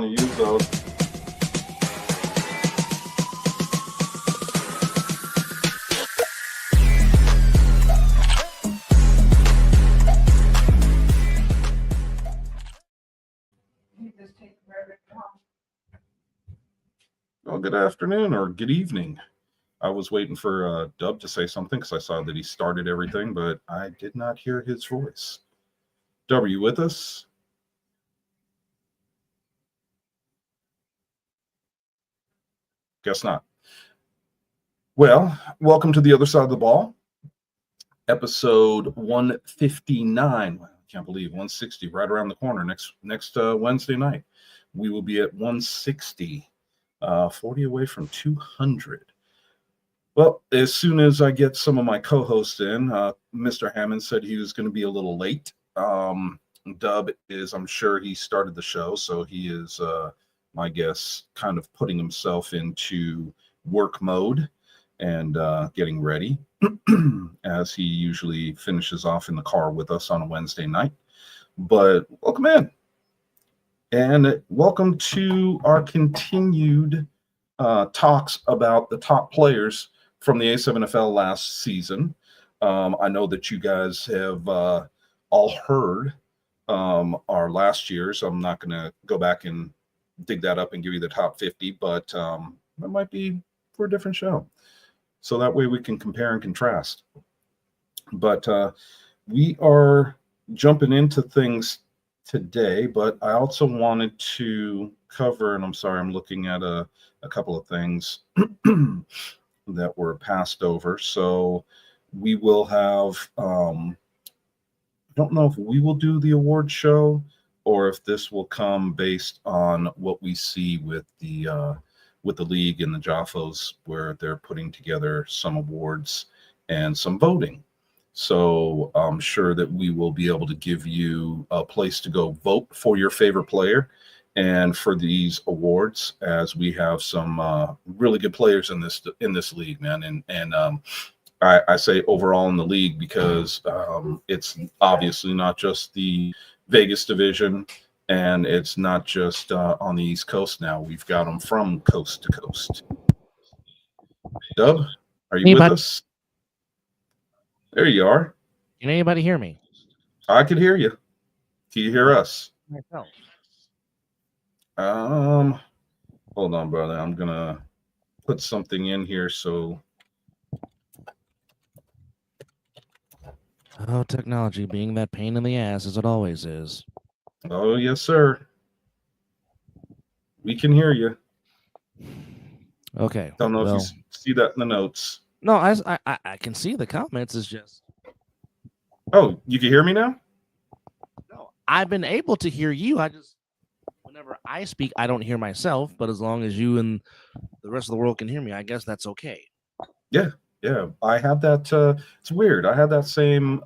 definitely use those. Well, good afternoon or good evening. I was waiting for Dub to say something because I saw that he started everything, but I did not hear his voice. Dub, are you with us? Guess not. Well, welcome to the other side of the ball, episode 159. I can't believe 160 right around the corner. Next Wednesday night, we will be at 160, 40 away from 200. Well, as soon as I get some of my co-hosts in, Mr. Hammond said he was going to be a little late. Dub is, I'm sure he started the show, so he is, my guess, kind of putting himself into work mode and getting ready, as he usually finishes off in the car with us on a Wednesday night. But welcome in, and welcome to our continued talks about the top players from the A7FL last season. I know that you guys have all heard our last year's. I'm not going to go back and dig that up and give you the top 50, but that might be for a different show. So that way we can compare and contrast. But we are jumping into things today, but I also wanted to cover, and I'm sorry, I'm looking at a couple of things that were passed over. So we will have, I don't know if we will do the award show or if this will come based on what we see with the league and the Jaffos, where they're putting together some awards and some voting. So I'm sure that we will be able to give you a place to go vote for your favorite player and for these awards, as we have some really good players in this league, man. And I say overall in the league because it's obviously not just the Vegas division, and it's not just on the East Coast now. We've got them from coast to coast. Dub, are you with us? There you are. Can anybody hear me? I can hear you. Can you hear us? Myself. Hold on, brother. I'm gonna put something in here so. Oh, technology being that pain in the ass as it always is. Oh, yes, sir. We can hear you. Okay. Don't know if you see that in the notes. No, I can see the comments. It's just. Oh, you can hear me now? No, I've been able to hear you. Whenever I speak, I don't hear myself. But as long as you and the rest of the world can hear me, I guess that's okay. Yeah. I had that. It's weird. I had that same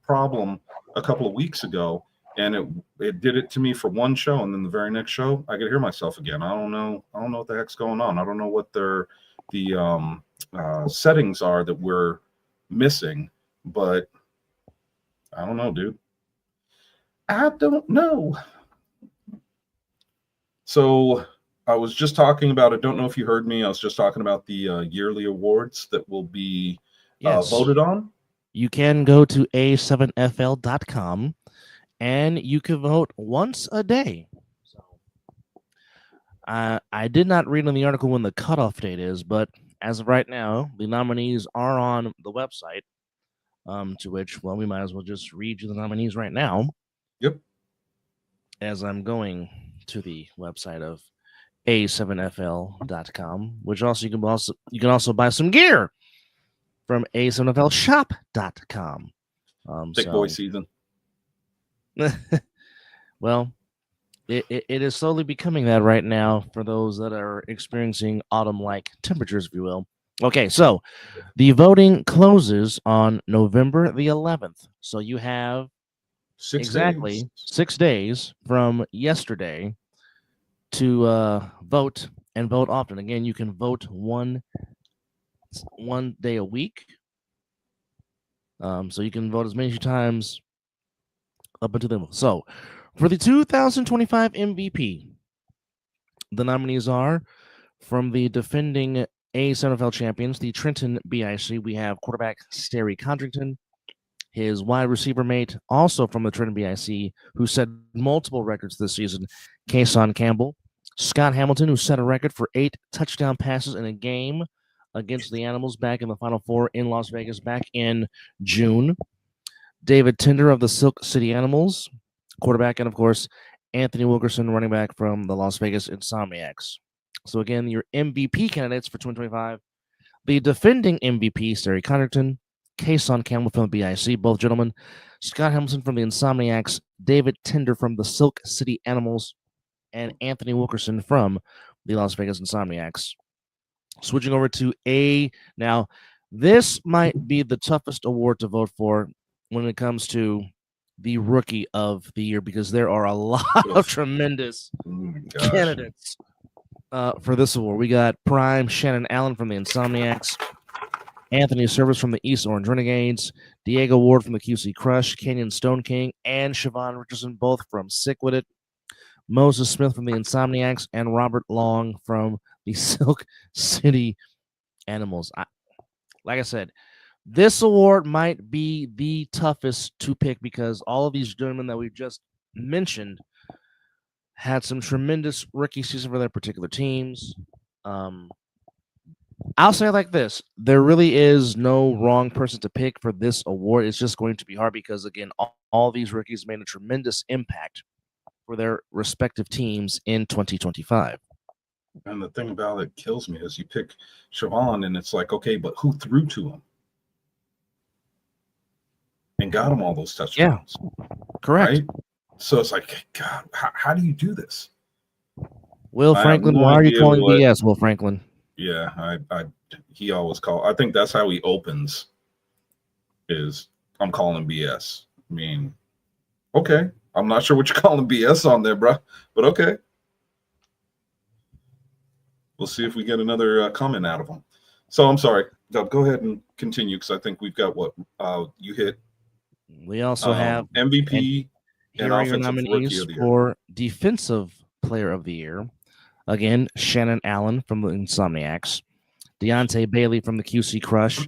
problem a couple of weeks ago, and it did it to me for one show, and then the very next show, I could hear myself again. I don't know what the heck's going on. I don't know what the settings are that we're missing, but I don't know, dude. I don't know. So I was just talking about, I don't know if you heard me, I was just talking about the yearly awards that will be voted on. You can go to A7FL.com and you can vote once a day. So I did not read in the article when the cutoff date is, but as of right now, the nominees are on the website, to which, well, we might as well just read you the nominees right now. Yep. As I'm going to the website of A7FL.com, which also you can also buy some gear from A7FLshop.com. Thick boy season. Well, it is slowly becoming that right now for those that are experiencing autumn-like temperatures, if you will. Okay, so the voting closes on November the 11th. So you have 6 days from yesterday to vote and vote often. Again, you can vote one day a week. So you can vote as many times up until then. So for the 2025 MVP, The nominees are from the defending A7FL champions, the Trenton BIC. We have quarterback Sterry Condrington, his wide receiver mate, also from the Trenton BIC, who set multiple records this season, Kason Campbell. Scott Hamilton, who set a record for 8 touchdown passes in a game against the Animals back in the Final Four in Las Vegas back in June. David Tinder of the Silk City Animals, quarterback, and of course, Anthony Wilkerson, running back from the Las Vegas Insomniacs. So again, your MVP candidates for 2025, the defending MVP, Sterry Condrington, Kason Campbell from the BIC, both gentlemen, Scott Hamilton from the Insomniacs, David Tinder from the Silk City Animals, and Anthony Wilkerson from the Las Vegas Insomniacs. Switching over to A. Now, this might be the toughest award to vote for when it comes to the Rookie of the Year, because there are a lot of tremendous candidates for this award. We got Prime Shannon Allen from the Insomniacs, Anthony Service from the East Orange Renegades, Diego Ward from the QC Crush, Kenyon Stone King, and Siobhan Richardson, both from Sick With It, Moses Smith from the Insomniacs, and Robert Long from the Silk City Animals. Like I said, this award might be the toughest to pick because all of these gentlemen that we've just mentioned had some tremendous rookie season for their particular teams. I'll say it like this. There really is no wrong person to pick for this award. It's just going to be hard because, again, all these rookies made a tremendous impact for their respective teams in 2025. And the thing about it kills me is you pick Siobhan and it's like, okay, but who threw to him? And got him all those touchdowns. Yeah, correct. Right? So it's like, God, how do you do this? Will Franklin, why are you calling BS, Will Franklin? Yeah, he always call. I think that's how he opens. Is I'm calling BS. I mean, okay, I'm not sure what you're calling BS on there, bro, but okay. We'll see if we get another comment out of him. So I'm sorry. Go ahead and continue because I think we've got what you hit. We also have MVP and offensive rookie of the year. For defensive player of the year. Again, Shannon Allen from the Insomniacs, Deontay Bailey from the QC Crush,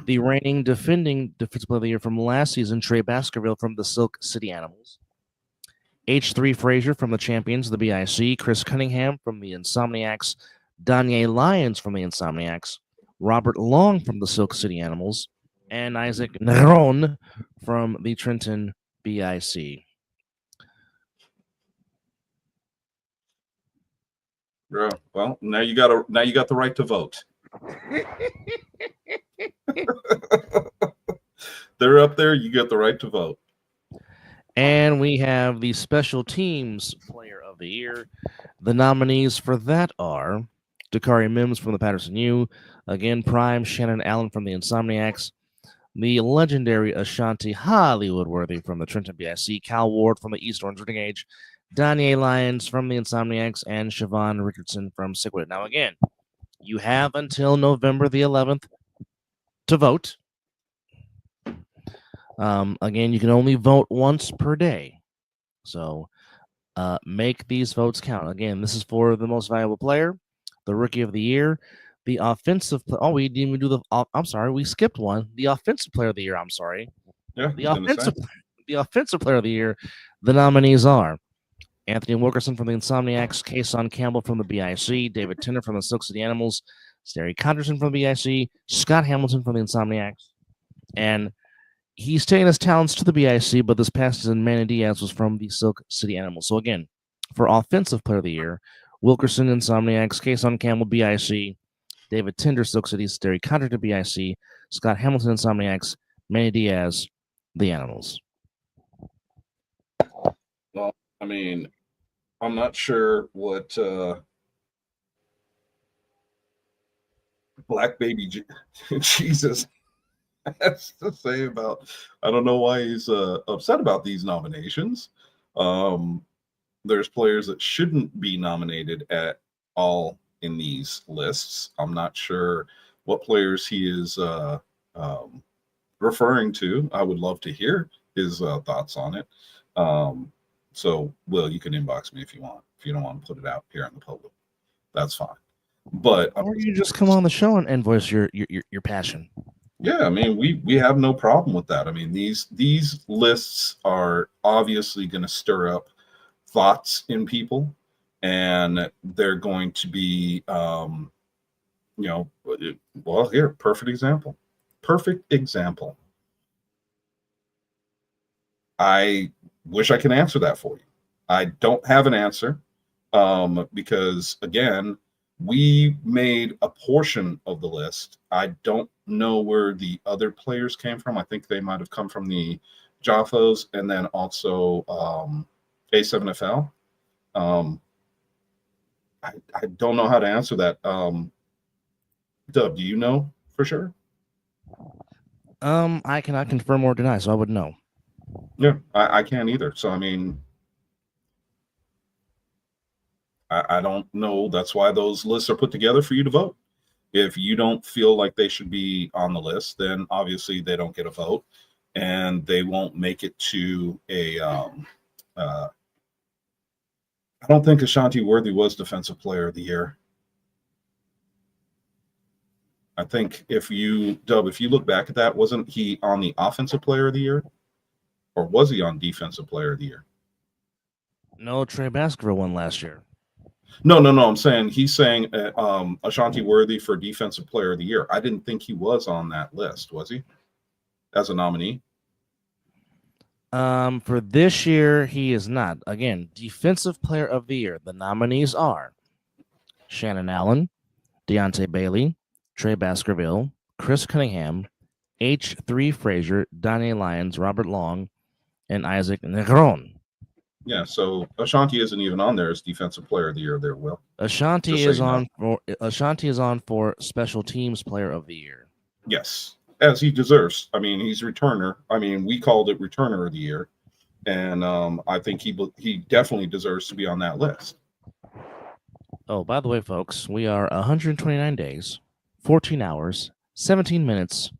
the reigning defending defensive player of the year from last season, Trey Baskerville from the Silk City Animals, H3 Frazier from the Champions of the BIC, Chris Cunningham from the Insomniacs, Danye Lyons from the Insomniacs, Robert Long from the Silk City Animals, and Isaac Neron from the Trenton BIC. Bro, well, now you got the right to vote. They're up there. You got the right to vote. And we have the special teams player of the year. The nominees for that are Dakari Mims from the Patterson U, again, Prime Shannon Allen from the Insomniacs, the legendary Ashanti Hollywoodworthy from the Trenton BIC, Cal Ward from the East Orange Renegades, Danye Lyons from the Insomniacs, and Siobhan Richardson from Sick With It. Now, again, you have until November the 11th to vote. Again, you can only vote once per day. So make these votes count. Again, this is for the most valuable player, the rookie of the year, the offensive player. Oh, we didn't even do I'm sorry, we skipped one. The offensive player of the year. I'm sorry. Yeah, the offensive player of the year. The nominees are Anthony Wilkerson from the Insomniacs, Kason Campbell from the BIC, David Tinder from the Silk City Animals, Sterry Condrington from the BIC, Scott Hamilton from the Insomniacs, and he's taking his talents to the BIC, but this past season, Manny Diaz was from the Silk City Animals. So again, for Offensive Player of the Year, Wilkerson, Insomniacs, Kason Campbell, BIC, David Tinder, Silk City, Sterry Condrington, BIC, Scott Hamilton, Insomniacs, Manny Diaz, the Animals. Well, I mean, I'm not sure what Black Baby Jesus has to say about. I don't know why he's upset about these nominations. There's players that shouldn't be nominated at all in these lists. I'm not sure what players he is referring to. I would love to hear his thoughts on it. So, Will, you can inbox me if you want. If you don't want to put it out here in the public. that's fine. But Or you just come on the show and voice your passion. yeah, I mean, we have no problem with that. I mean, these lists are obviously going to stir up thoughts in people, and they're going to be, you know, well, here, perfect example. Perfect example. I wish I could answer that for you. I don't have an answer because, again, we made a portion of the list. I don't know where the other players came from. I think they might have come from the Jaffos and then also A7FL. I don't know how to answer that. Dub, do you know for sure? I cannot confirm or deny, so I would know. Yeah, I can't either. So, I mean, I don't know. That's why those lists are put together for you to vote. If you don't feel like they should be on the list, then obviously they don't get a vote and they won't make it to a. I don't think Ashanti Worthy was Defensive Player of the Year. I think if you look back at that, wasn't he on the Offensive Player of the Year? Or was he on Defensive Player of the Year? No, Trey Baskerville won last year. No. He's saying Ashanti Worthy for Defensive Player of the Year. I didn't think he was on that list, was he? As a nominee? For this year, he is not. Again, Defensive Player of the Year. The nominees are Shannon Allen, Deontay Bailey, Trey Baskerville, Chris Cunningham, H3 Frazier, Donnie Lyons, Robert Long, and Isaac Negron. Yeah, so Ashanti isn't even on there as Defensive Player of the Year. There, Will. Ashanti is on for Special Teams Player of the Year. Yes, as he deserves. I mean, he's returner. I mean, we called it Returner of the Year, and I think he definitely deserves to be on that list. Oh, by the way, folks, we are 129 days, 14 hours, 17 minutes,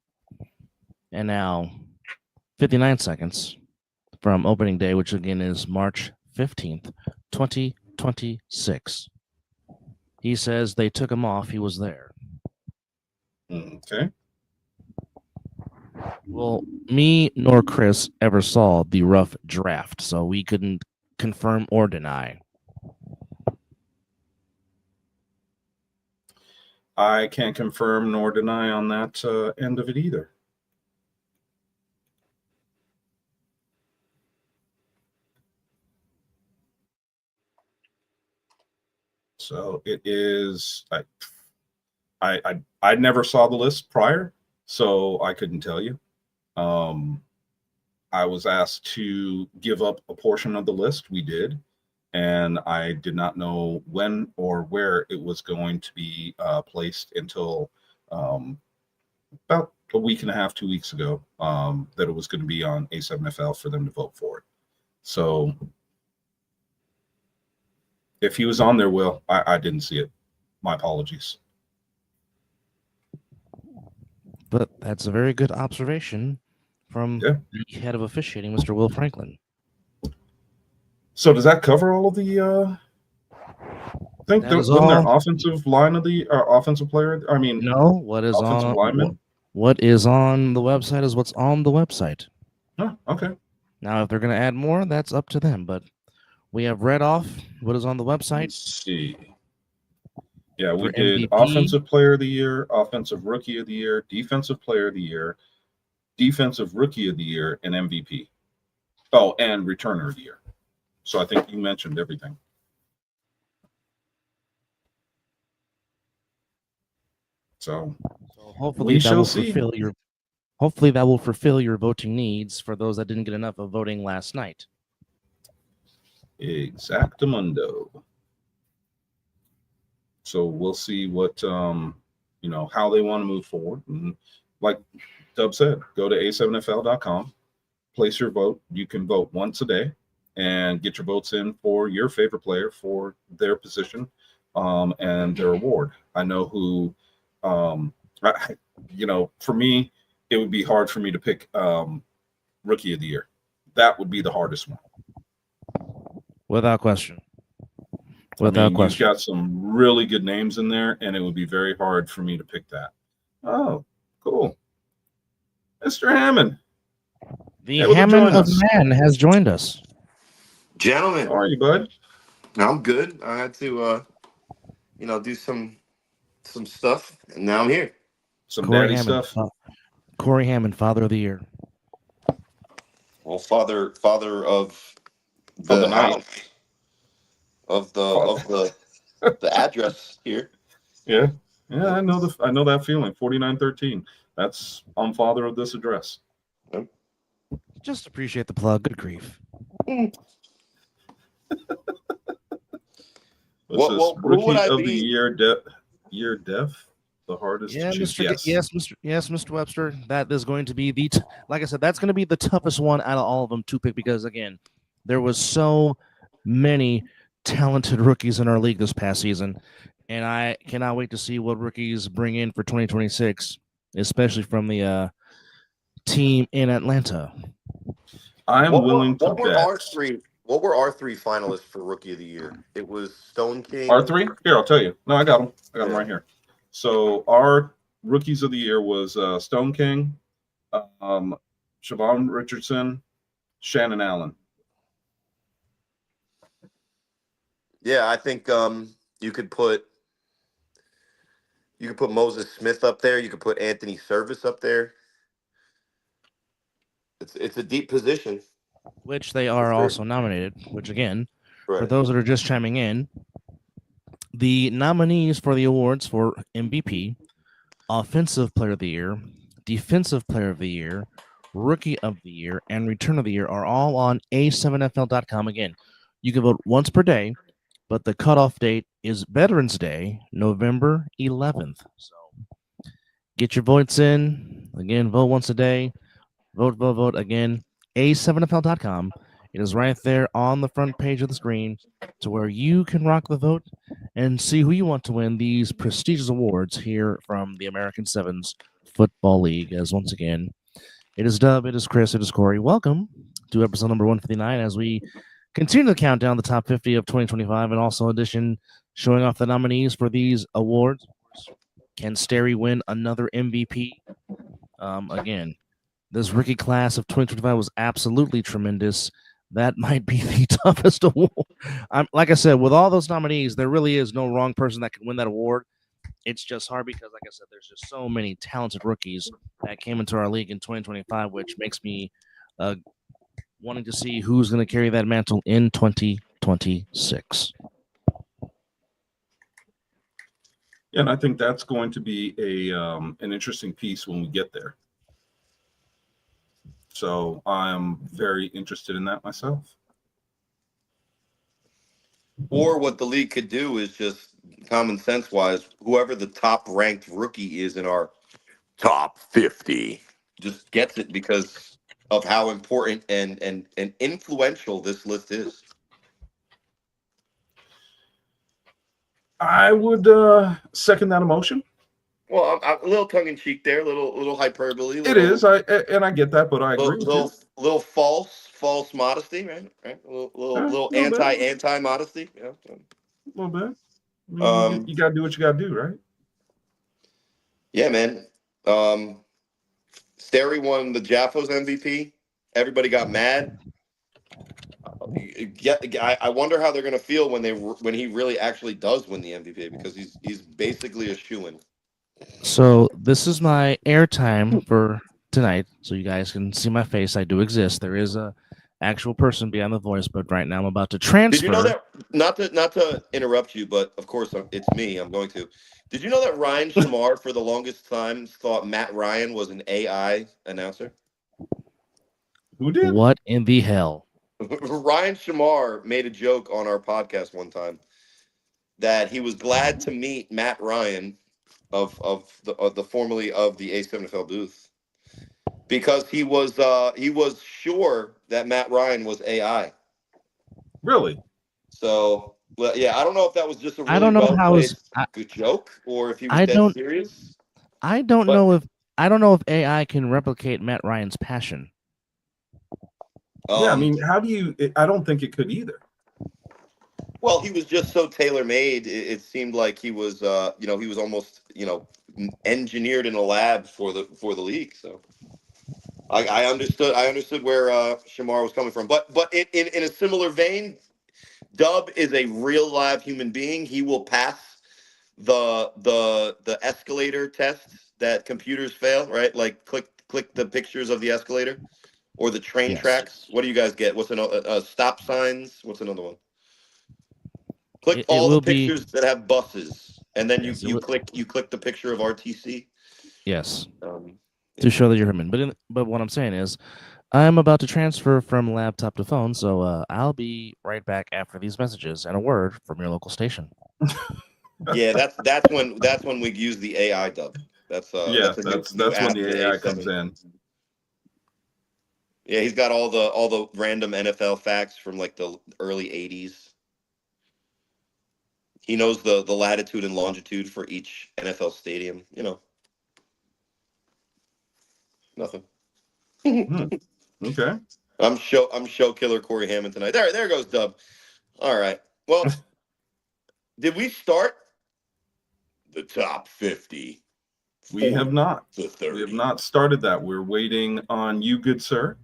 and now 59 seconds from opening day, which again is March 15th, 2026. He says they took him off. He was there. Okay. Well, me nor Chris ever saw the rough draft, so we couldn't confirm or deny. I can't confirm nor deny on that end of it either. So it is. I never saw the list prior, so I couldn't tell you. I was asked to give up a portion of the list. We did, and I did not know when or where it was going to be placed until about a week and a half, 2 weeks ago, that it was going to be on A7FL for them to vote for it. So if he was on there, Will, I didn't see it. My apologies. But that's a very good observation from the head of officiating, Mr. Will Franklin. So does that cover all of the I think wasn't there offensive line of the offensive player? I mean, no. What is offensive lineman? What is on the website is what's on the website. Oh, okay. Now, if they're going to add more, that's up to them. But we have read off what is on the website. Let's see. Yeah, we For did MVP. Offensive Player of the Year, Offensive Rookie of the Year, Defensive Player of the Year, Defensive Rookie of the Year, and MVP. Oh, and Returner of the Year. So I think you mentioned everything. So hopefully that will fulfill your hopefully that will fulfill your voting needs for those that didn't get enough of voting last night. Exactamundo. So we'll see what how they want to move forward. And like Dub said, go to a7fl.com, place your vote. You can vote once a day and get your votes in for your favorite player for their position and their award. I know who for me, it would be hard for me to pick Rookie of the Year. That would be the hardest one. Without question. Without You've question. got some really good names in there, and it would be very hard for me to pick that. Oh, cool. Mr. Hammond, The able to Hammond join of us. Man has joined us. Gentlemen, How are you, bud? I'm good. I had to, do some stuff, and now I'm here. Some Corey daddy Hammond. stuff. Corey Hammond, Father of the Year. Well, father of Of the the night. house of Father. the address here. Yeah. Yeah, I know that feeling. 4913. I'm father of this address. Just appreciate the plug. Good grief. What's this? Who would Rookie I of the be? year def? The hardest Yeah, to choose. Mr. Yes, Mr. Webster. That is going to be like I said, that's going to be the toughest one out of all of them to pick because again, there was so many talented rookies in our league this past season, and I cannot wait to see what rookies bring in for 2026, especially from the team in Atlanta. I'm willing to What were bet. our three? What were our three finalists for Rookie of the Year? It was Stone King. R3? Here, I'll tell you. No, I got them. I got them Yeah. right here. So our rookies of the year was Stone King, Siobhan Richardson, Shannon Allen. Yeah, I think you could put Moses Smith up there. You could put Anthony Service up there. It's a deep position. Which they are also nominated. Which again, for Right. those that are just chiming in, the nominees for the awards for MVP, Offensive Player of the Year, Defensive Player of the Year, Rookie of the Year, and Return of the Year are all on A7FL.com. Again, you can vote once per day, but the cutoff date is Veterans Day, November 11th. So get your votes in. Again, vote once a day. Vote again. A7FL.com. It is right there on the front page of the screen to where you can rock the vote and see who you want to win these prestigious awards here from the American Sevens Football League. As once again, it is Dub, it is Chris, it is Corey. Welcome to episode number 159 as we continue to count down the top 50 of 2025 and also addition showing off the nominees for these awards. Can Sterry win another MVP? Again, this rookie class of 2025 was absolutely tremendous. That might be the toughest award. Like I said, with all those nominees, there really is no wrong person that can win that award. It's just hard because, like I said, there's just so many talented rookies that came into our league in 2025, which makes me wanting to see who's going to carry that mantle in 2026. Yeah, and I think that's going to be an interesting piece when we get there. So I'm very interested in that myself. Or what the league could do is just common sense wise, whoever the top ranked rookie is in our top 50 just gets it because of how important and influential this list is. I would second that emotion. Well, I'm a little tongue in cheek there, little hyperbole. It is, I get that, but I agree with you. Little false modesty, right? Little anti modesty. Yeah. A little bit. I mean, you got to do what you got to do, right? Yeah, man. Sterry won the Jaffos MVP. Everybody got mad. I wonder how they're going to feel when he really actually does win the MVP because he's basically a shoo-in. So this is my airtime for tonight, so you guys can see my face. I do exist. There is a actual person behind the voice, but right now I'm about to transfer. Did you know that? Not to interrupt you, but of course it's me. I'm going to. Did you know that Ryan Shamar for the longest time thought Matt Ryan was an AI announcer? Who did? What in the hell? Ryan Shamar made a joke on our podcast one time that he was glad to meet Matt Ryan of the formerly of the A7FL booth because he was sure that Matt Ryan was AI. Really? So, well, yeah, I don't know if that was just a really I don't know how good joke or if he was dead serious. I don't know if AI can replicate Matt Ryan's passion. Yeah, I mean, how do you? I don't think it could either. Well, he was just so tailor made. It seemed like he was, he was almost, engineered in a lab for the league. So I understood. I understood where Shamar was coming from. But in a similar vein, Dub is a real live human being. He will pass the escalator test that computers fail. Right? Like click the pictures of the escalator or the train Yes. tracks. What do you guys get? What's another stop signs? What's another one? Click It all the will be pictures that have buses, and then yes. you click the picture of RTC. Yes, Um, to show that you're human. But what I'm saying is, I'm about to transfer from laptop to phone, so I'll be right back after these messages and a word from your local station. yeah, that's when we use the AI dub. Yeah, That's a new that's when app, the the AI comes A7. in. Yeah, he's got all the random NFL facts from like the early '80s. He knows the latitude and longitude for each NFL stadium. Nothing. Hmm. Okay. I'm show killer Corey Hammond tonight. There goes Dub. All right. Well, did we start the top 50 We for have not. the We have 30? not started that. We're waiting on you, good sir.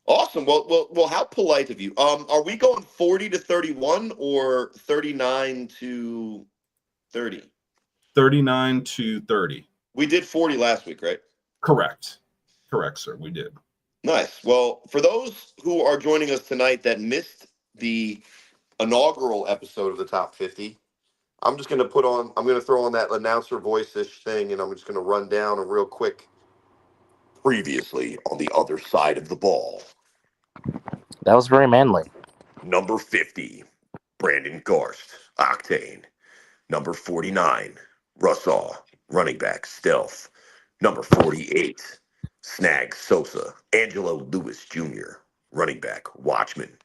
Awesome. Well. How polite of you. Are we going 40 to 31 or 39 to 30? 39 to 30. We did 40 last week, right? Correct. Correct, sir. We did. Nice. Well, for those who are joining us tonight that missed the inaugural episode of the top 50, I'm going to throw on that announcer voice-ish thing, and I'm just going to run down a real quick previously on the other side of the ball. That was very manly. Number 50, Brandon Garst, Octane. Number 49, Russell, running back, Stealth. Number 48, Snag Sosa, Angelo Lewis Jr., running back, Watchman.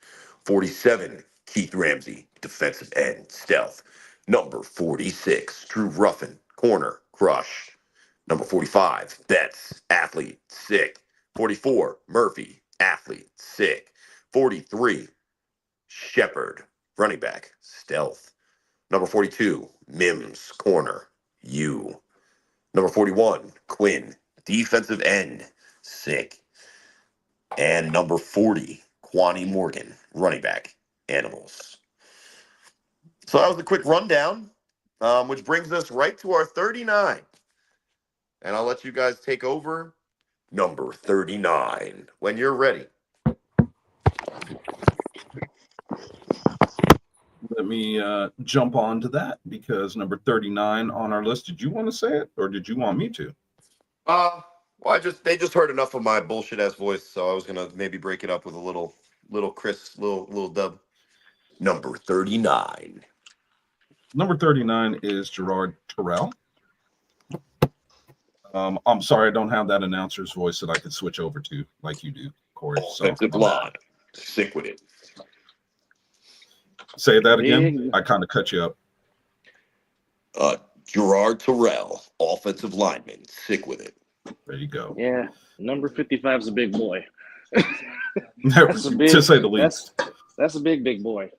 47, Keith Ramsey, defensive end, Stealth. Number 46, Drew Ruffin, corner, Crush. Number 45, Betts, athlete, sick. 44, Murphy, athlete, sick. 43, Shepard, running back, Stealth. Number 42, Mims, corner, you. Number 41, Quinn, defensive end, sick. And number 40, Quani Morgan, running back, animals. So that was a quick rundown, which brings us right to our 39. And I'll let you guys take over number 39 when you're ready. Let me jump on to that because number 39 on our list. Did you want to say it or did you want me to? Well, they just heard enough of my bullshit ass voice, so I was gonna maybe break it up with a little Chris, little dub. Number 39. Number 39 is Gerard Terrell. I'm sorry, I don't have that announcer's voice that I could switch over to like you do, Corey. So Offensive line. Sick with it. say that again. Big. I kind of cut you up. Gerard Terrell, offensive lineman. Sick with it. There you go. Yeah, number 55 is a big boy. That's a big, to say the least. That's a big boy.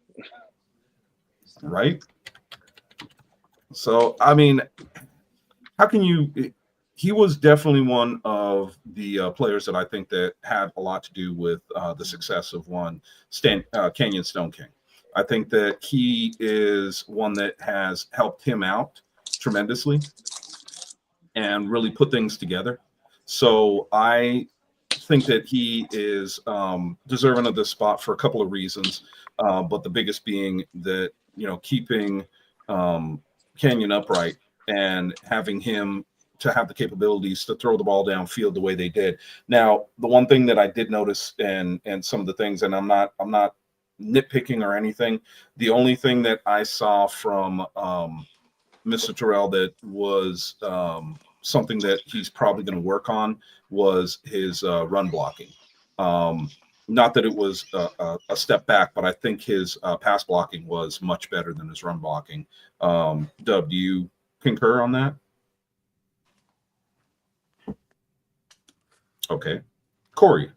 Right? So, I mean, how can you? He was definitely one of the players that I think that had a lot to do with the success of Canyon Stone King. I think that he is one that has helped him out tremendously and really put things together. So I think that he is deserving of this spot for a couple of reasons, but the biggest being that keeping Canyon upright and having him to have the capabilities to throw the ball downfield the way they did. Now, the one thing that I did notice and some of the things, and I'm not nitpicking or anything. The only thing that I saw from Mr. Terrell that was something that he's probably going to work on was his run blocking. Not that it was a step back, but I think his pass blocking was much better than his run blocking. Dub, do you concur on that? Okay. Corey.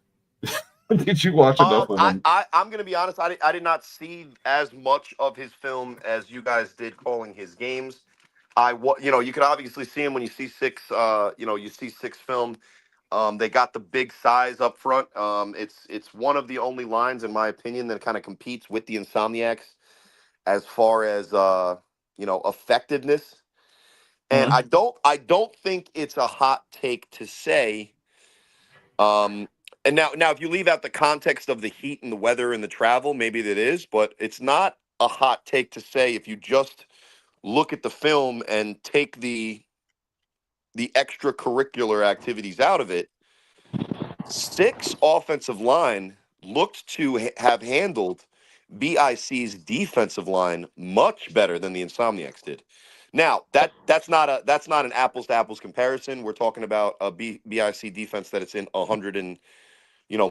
Did you watch enough of him? I'm gonna be honest. I did not see as much of his film as you guys did calling his games. You can obviously see him when you see six. You see six film. They got the big size up front. It's one of the only lines, in my opinion, that kind of competes with the Insomniacs as far as effectiveness. And Mhm. I don't think it's a hot take to say. And now, if you leave out the context of the heat and the weather and the travel, maybe that is, but it's not a hot take to say if you just look at the film and take the extracurricular activities out of it. Six offensive line looked to have handled BIC's defensive line much better than the Insomniacs did. Now that's not an apples to apples comparison. We're talking about a BIC defense that it's in 100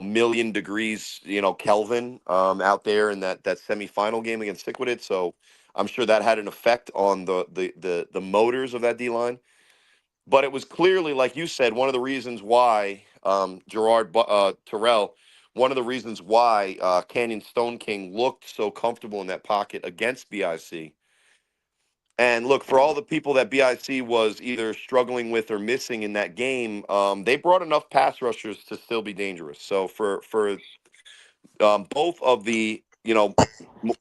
million degrees Kelvin out there in that semifinal game against Siquidit. So I'm sure that had an effect on the motors of that D line. But it was clearly, like you said, one of the reasons why Terrell, one of the reasons why Canyon Stone King looked so comfortable in that pocket against BIC. And look, for all the people that BIC was either struggling with or missing in that game, they brought enough pass rushers to still be dangerous. So for both of the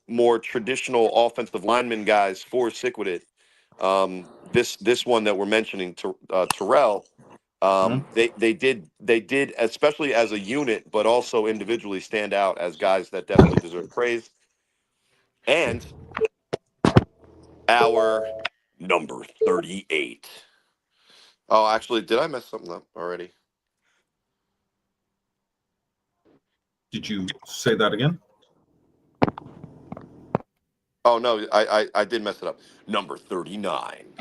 more traditional offensive lineman guys for Siquidit, this one that we're mentioning, Terrell, Mhm. they did especially as a unit, but also individually stand out as guys that definitely deserve praise. And our number 38. Oh, actually, did I mess something up already? Did you say that again? Oh no, I did mess it up. Number 39.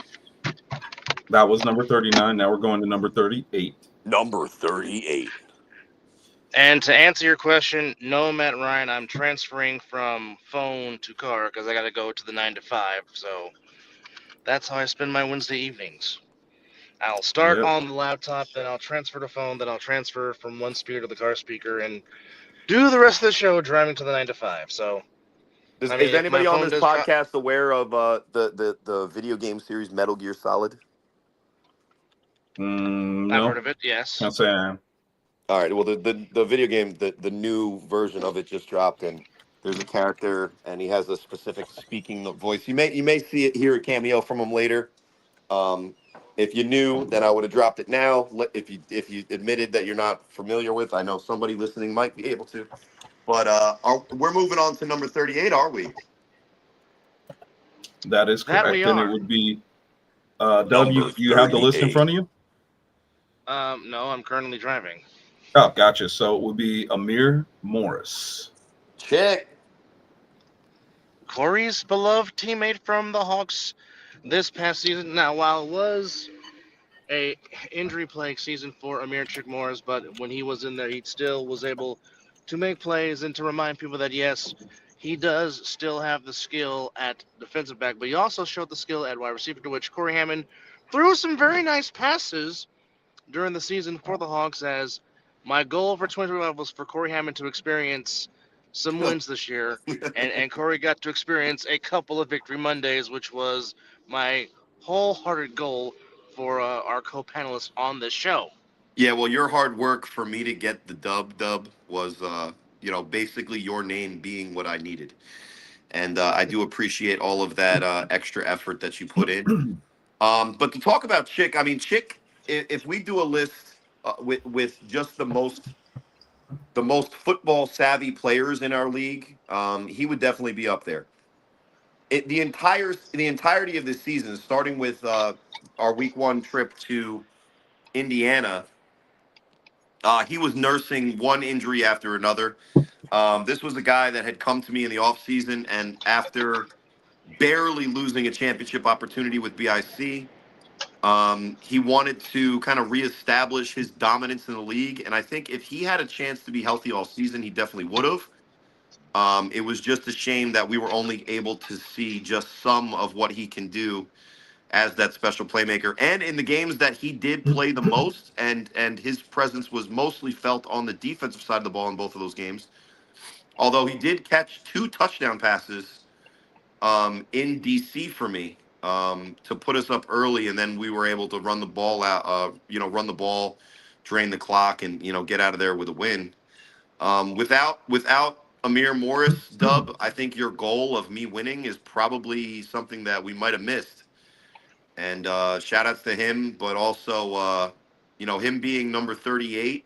That was number 39. Now we're going to number 38. Number 38. And to answer your question, no, Matt Ryan, I'm transferring from phone to car because I got to go to the 9 to 5. So that's how I spend my Wednesday evenings. I'll start Yep. on the laptop, then I'll transfer to phone, then I'll transfer from one speaker to the car speaker, and do the rest of the show driving to the 9 to 5. So, I mean, Is if my anybody on phone this does drop, podcast aware of the video game series Metal Gear Solid? I've No, heard of it. Yes. can't say I am. All right. Well, the video game, the new version of it just dropped, and there's a character, and he has a specific speaking voice. You may see it, hear a cameo from him later. Um, if you knew, then I would have dropped it now. If you admitted that you're not familiar with, I know somebody listening might be able to. But we're moving on to number 38, are we? That is That we correct. And it are. would be Dub, Number you have the list in 38. front of you? No, I'm currently driving. Oh, gotcha. So it would be Amir Morris. Check. Corey's beloved teammate from the Hawks this past season. Now, while it was a injury plague season for Amir Chick Morris, but when he was in there, he still was able to make plays and to remind people that yes, he does still have the skill at defensive back, but he also showed the skill at wide receiver, to which Corey Hammond threw some very nice passes during the season for the Hawks. As my goal for 2025 was for Corey Hammond to experience some wins this year, and Corey got to experience a couple of Victory Mondays, which was my wholehearted goal for our co-panelists on this show. Yeah, well, your hard work for me to get the dub was, basically your name being what I needed. And I do appreciate all of that extra effort that you put in. But to talk about Chick, I mean, Chick, if we do a list with just the most football savvy players in our league, he would definitely be up there. The entirety of this season, starting with our week one trip to Indiana, he was nursing one injury after another. This was a guy that had come to me in the offseason, and after barely losing a championship opportunity with BIC, he wanted to kind of reestablish his dominance in the league. And I think if he had a chance to be healthy all season, he definitely would have. It was just a shame that we were only able to see just some of what he can do as that special playmaker. And in the games that he did play the most, and his presence was mostly felt on the defensive side of the ball in both of those games. Although he did catch 2 touchdown passes in DC for me to put us up early, and then we were able to run the ball out, run the ball, drain the clock, and get out of there with a win. Without Amir Morris, Dub, I think your goal of me winning is probably something that we might have missed. And shout outs to him, but also him being number 38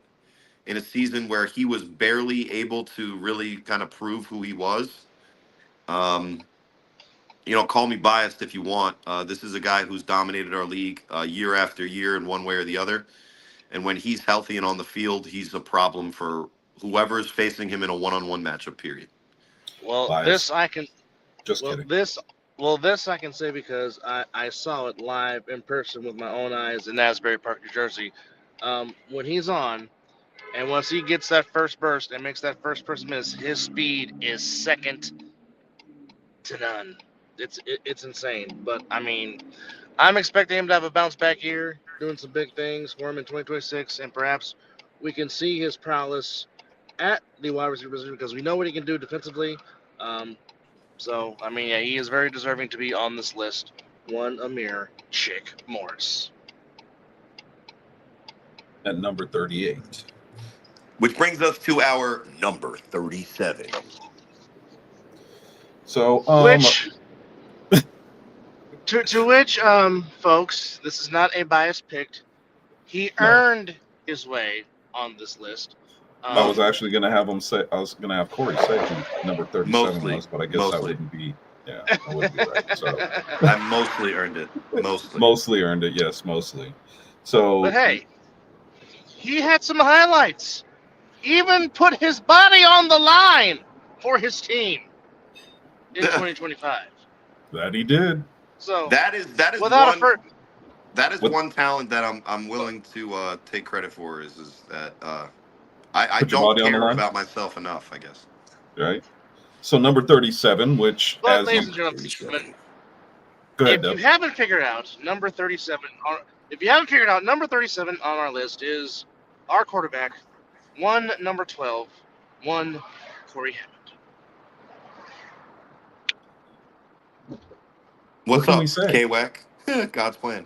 in a season where he was barely able to really kind of prove who he was. Call me biased if you want. This is a guy who's dominated our league year after year in one way or the other. And when he's healthy and on the field, he's a problem for whoever is facing him in a one-on-one matchup, period. Well, Bias. this I can. Just Well, kidding. this I can say because I saw it live in person with my own eyes in Asbury Park, New Jersey. When he's on, and once he gets that first burst and makes that first person miss, his speed is second to none. It's insane. But I mean, I'm expecting him to have a bounce back year, doing some big things for him in 2026, and perhaps we can see his prowess at the wide receiver position because we know what he can do defensively. So, I mean, yeah, he is very deserving to be on this list. One Amir Chick Morris. At number 38. Which brings us to our number 37. So, Which, to which, folks, this is not a biased pick. He No. earned his way on this list. I was actually going to have him say, I was going to have Corey say who number 37 Mostly. was, but I guess that wouldn't be, that wouldn't be right. So, I mostly earned it. Mostly earned it, yes, mostly. So, But hey, he had some highlights. Even put his body on the line for his team in 2025. that he did. So that is without one one talent that I'm willing to take credit for is that I Put your don't body on the care line? about myself enough, I guess. Right. So number 37, which But, as ladies and gentlemen, go ahead, if Deb. you haven't figured out number 37, number 37 on our list is our quarterback, one number 12, one Corey Hammond. What's can up, we say? K-Wack? God's plan.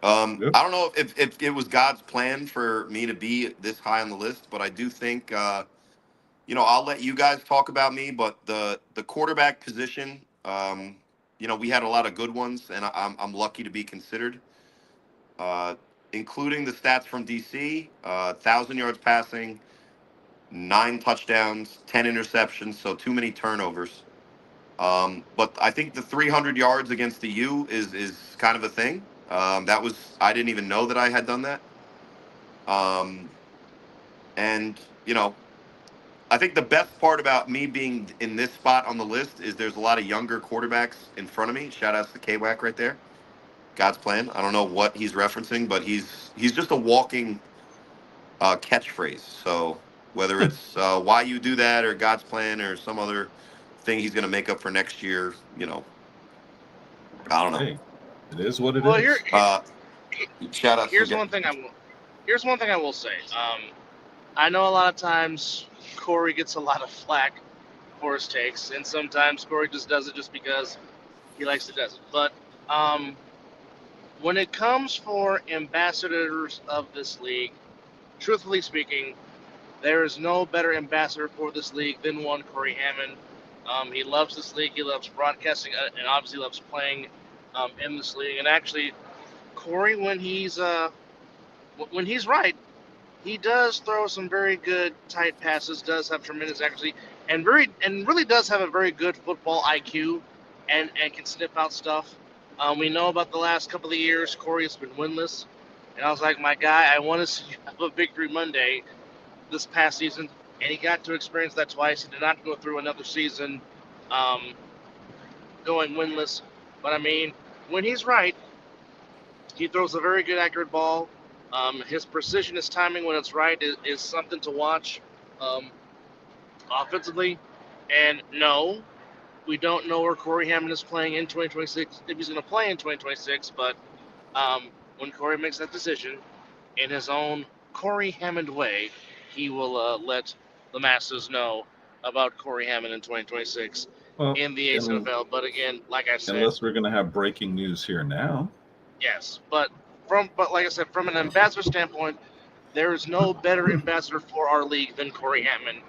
Yep. I don't know if it was God's plan for me to be this high on the list, but I do think I'll let you guys talk about me, but the quarterback position, we had a lot of good ones, and I'm lucky to be considered, including the stats from DC: 1,000 yards passing, 9 touchdowns, 10 interceptions, so too many turnovers. But I think the 300 yards against the U is kind of a thing. I didn't even know that I had done that. And I think the best part about me being in this spot on the list is there's a lot of younger quarterbacks in front of me. Shout outs to K-Wack right there. God's plan. I don't know what he's referencing, but he's just a walking catchphrase. So whether it's why you do that or God's plan or some other thing he's going to make up for next year, I don't know. Hey, it is what it Well, is. Shout out. Here's one thing I will say. I know a lot of times Corey gets a lot of flack for his takes, and sometimes Corey just does it just because he likes to do it. But when it comes for ambassadors of this league, truthfully speaking, there is no better ambassador for this league than one Corey Hammond. He loves this league. He loves broadcasting, and obviously loves playing in this league. And actually, Corey, when he's right, he does throw some very good tight passes. Does have tremendous accuracy, and really does have a very good football IQ, and can sniff out stuff. We know about the last couple of years, Corey has been winless, and I was like, my guy, I want to see you have a victory Monday this past season, and he got to experience that twice. He did not go through another season going winless. But I mean, when he's right, he throws a very good, accurate ball. His precision, his timing when it's right is something to watch offensively. And no, We don't know where Corey Hammond is playing in 2026, if he's going to play in 2026, but when Corey makes that decision in his own Corey Hammond way, he will let the masses know about Corey Hammond in 2026 Well, in the A7FL. But again, like I said, unless we're going to have breaking news here now. yes. But like I said, from an ambassador standpoint, there is no better ambassador for our league than Corey Hammond,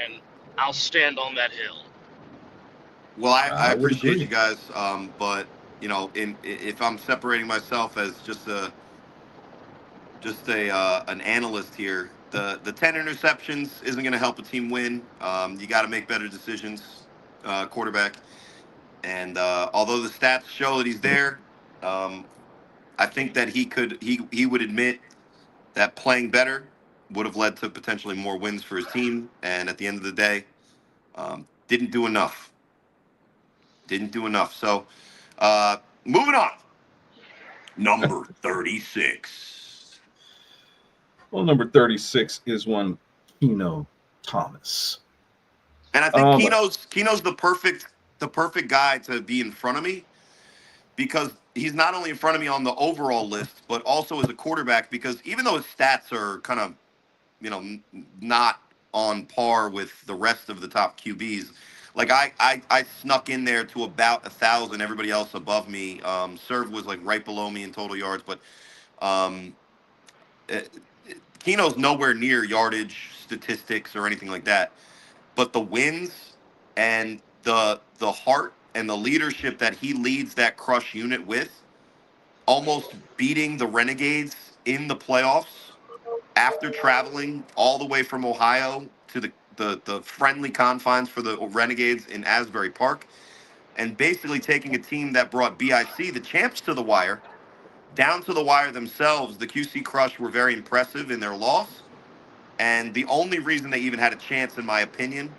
and I'll stand on that hill. Well, I I would appreciate agree. you guys, but if I'm separating myself as just a an analyst here, the 10 interceptions isn't going to help a team win. You got to make better decisions, quarterback. And although the stats show that he's there, um, I think that he would admit that playing better would have led to potentially more wins for his team. And at the end of the day, didn't do enough. Didn't do enough. So moving on. Number 36. Well, number 36 is one Keno Thomas. And I think Keno's the perfect guy to be in front of me, because he's not only in front of me on the overall list, but also as a quarterback, because even though his stats are kind of, not on par with the rest of the top QBs, like I snuck in there to about 1,000. Everybody else above me, Serve was like right below me in total yards, but um, uh, Keno's nowhere near yardage statistics or anything like that. But the wins and the heart and the leadership that he leads that crush unit with, almost beating the Renegades in the playoffs after traveling all the way from Ohio to the friendly confines for the Renegades in Asbury Park, and basically taking a team that brought BIC, the champs, to the wire, down to the wire themselves. The QC Crush were very impressive in their loss, and the only reason they even had a chance, in my opinion,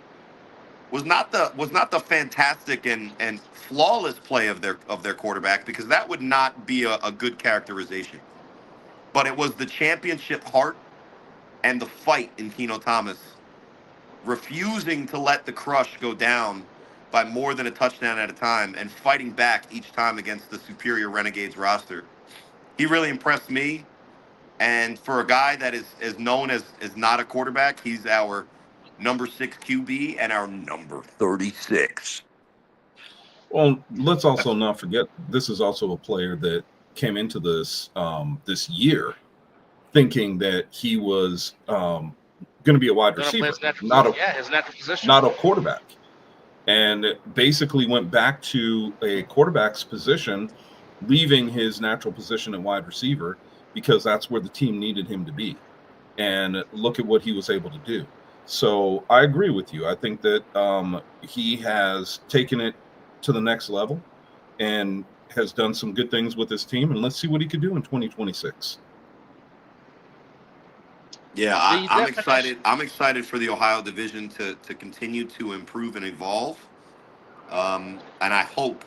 was not the fantastic and flawless play of their quarterback, because that would not be a good characterization. But it was the championship heart and the fight in Keno Thomas, refusing to let the crush go down by more than a touchdown at a time and fighting back each time against the superior Renegades roster. He really impressed me. And for a guy that is known as not a quarterback, he's our number 6 QB and our number 36. Well, let's also not forget, this is also a player that came into this year thinking that he was going to be a wide receiver, His natural position. not a quarterback, and basically went back to a quarterback's position, leaving his natural position at wide receiver, because that's where the team needed him to be. And look at what he was able to do. So I agree with you. I think that he has taken it to the next level and has done some good things with his team. And let's see what he could do in 2026. Yeah, I'm excited. I'm excited for the Ohio division to continue to improve and evolve. And I hope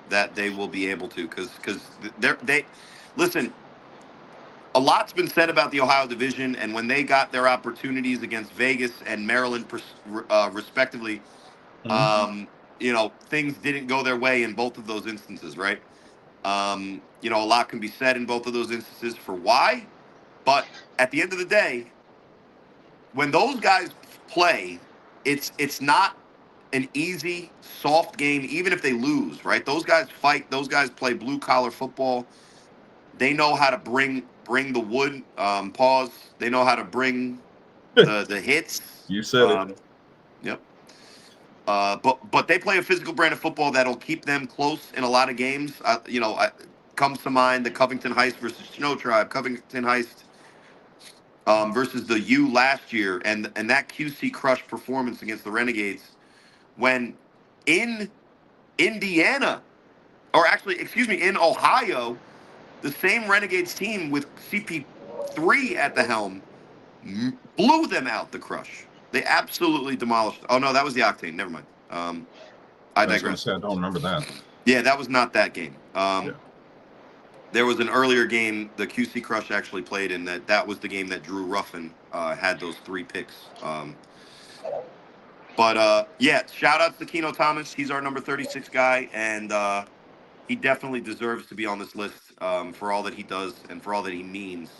that they will be able to, because they listen. A lot's been said about the Ohio division, and when they got their opportunities against Vegas and Maryland, respectively, things didn't go their way in both of those instances, right? A lot can be said in both of those instances for why, but at the end of the day, when those guys play, it's not an easy, soft game, even if they lose, right? Those guys fight. Those guys play blue collar football. They know how to bring the wood. Pause. They know how to bring the hits. You said it. Yep. But they play a physical brand of football that'll keep them close in a lot of games. Comes to mind the Covington Heist versus Snow Tribe, Covington Heist versus the U last year, and that QC Crush performance against the Renegades, when in Indiana, or actually, excuse me, in Ohio, the same Renegades team with CP3 at the helm blew them out the Crush. They absolutely demolished. Oh no, that was the Octane. Never mind. I digress. I don't remember that. Yeah, that was not that game. There was an earlier game the QC Crush actually played in that was the game that Drew Ruffin had those 3 picks. But yeah, shout out to Keno Thomas. He's our number 36 guy, and he definitely deserves to be on this list for all that he does and for all that he means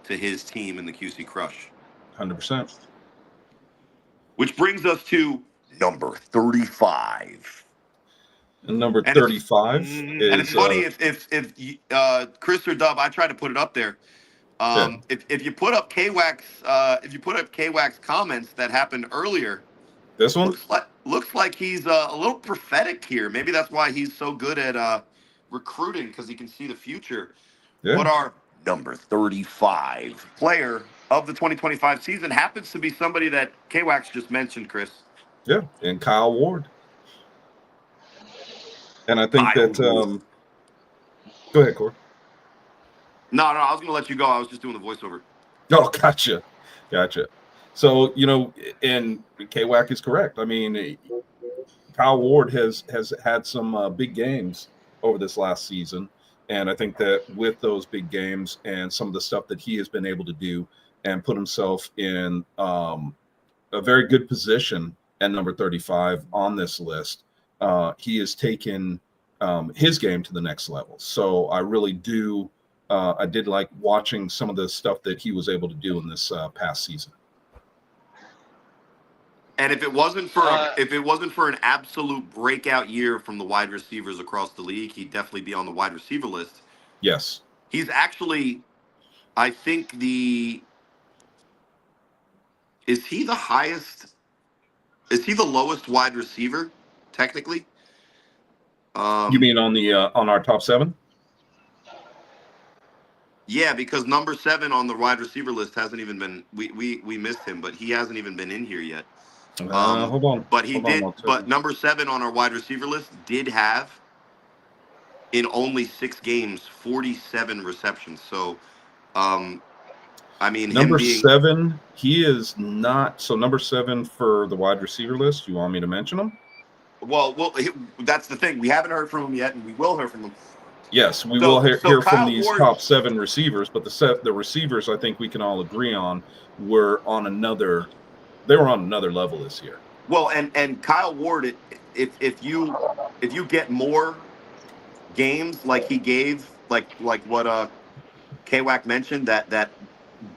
to his team in the QC Crush. 100%. Which brings us to number 35. And number And 35 it's, is. and it's funny if Chris or Dub, I tried to put it up there. If you put up K-Wax comments that happened earlier, This one? looks like he's a little prophetic here. Maybe that's why he's so good at recruiting, because he can see the future. Yeah. What our number 35 player of the 2025 season happens to be somebody that K-Wax just mentioned, Chris. Yeah, and Kyle Ward. And I think that go ahead, Corey. No, I was going to let you go. I was just doing the voiceover. Oh, gotcha. So, and K-Wack is correct. I mean, Kyle Ward has had some big games over this last season. And I think that with those big games and some of the stuff that he has been able to do and put himself in a very good position at number 35 on this list, he has taken his game to the next level. So I really do. I did like watching some of the stuff that he was able to do in this past season. And if it wasn't for an absolute breakout year from the wide receivers across the league, he'd definitely be on the wide receiver list. Yes. He's actually, I think is he the lowest wide receiver, technically? You mean on our top 7? Yeah, because number 7 on the wide receiver list hasn't even been. We missed him, but he hasn't even been in here yet. Hold on. But But number 7 on our wide receiver list did have, in only 6 games, 47 receptions. So, I mean, number 7, he is not. So number 7 for the wide receiver list. You want me to mention him? Well, that's the thing. We haven't heard from him yet, and we will hear from him. Yes, we will hear from these Ward, top 7 receivers, but the receivers I think we can all agree on were on another level this year. Well, and Kyle Ward, if you get more games like he gave, like what K-Wack mentioned, that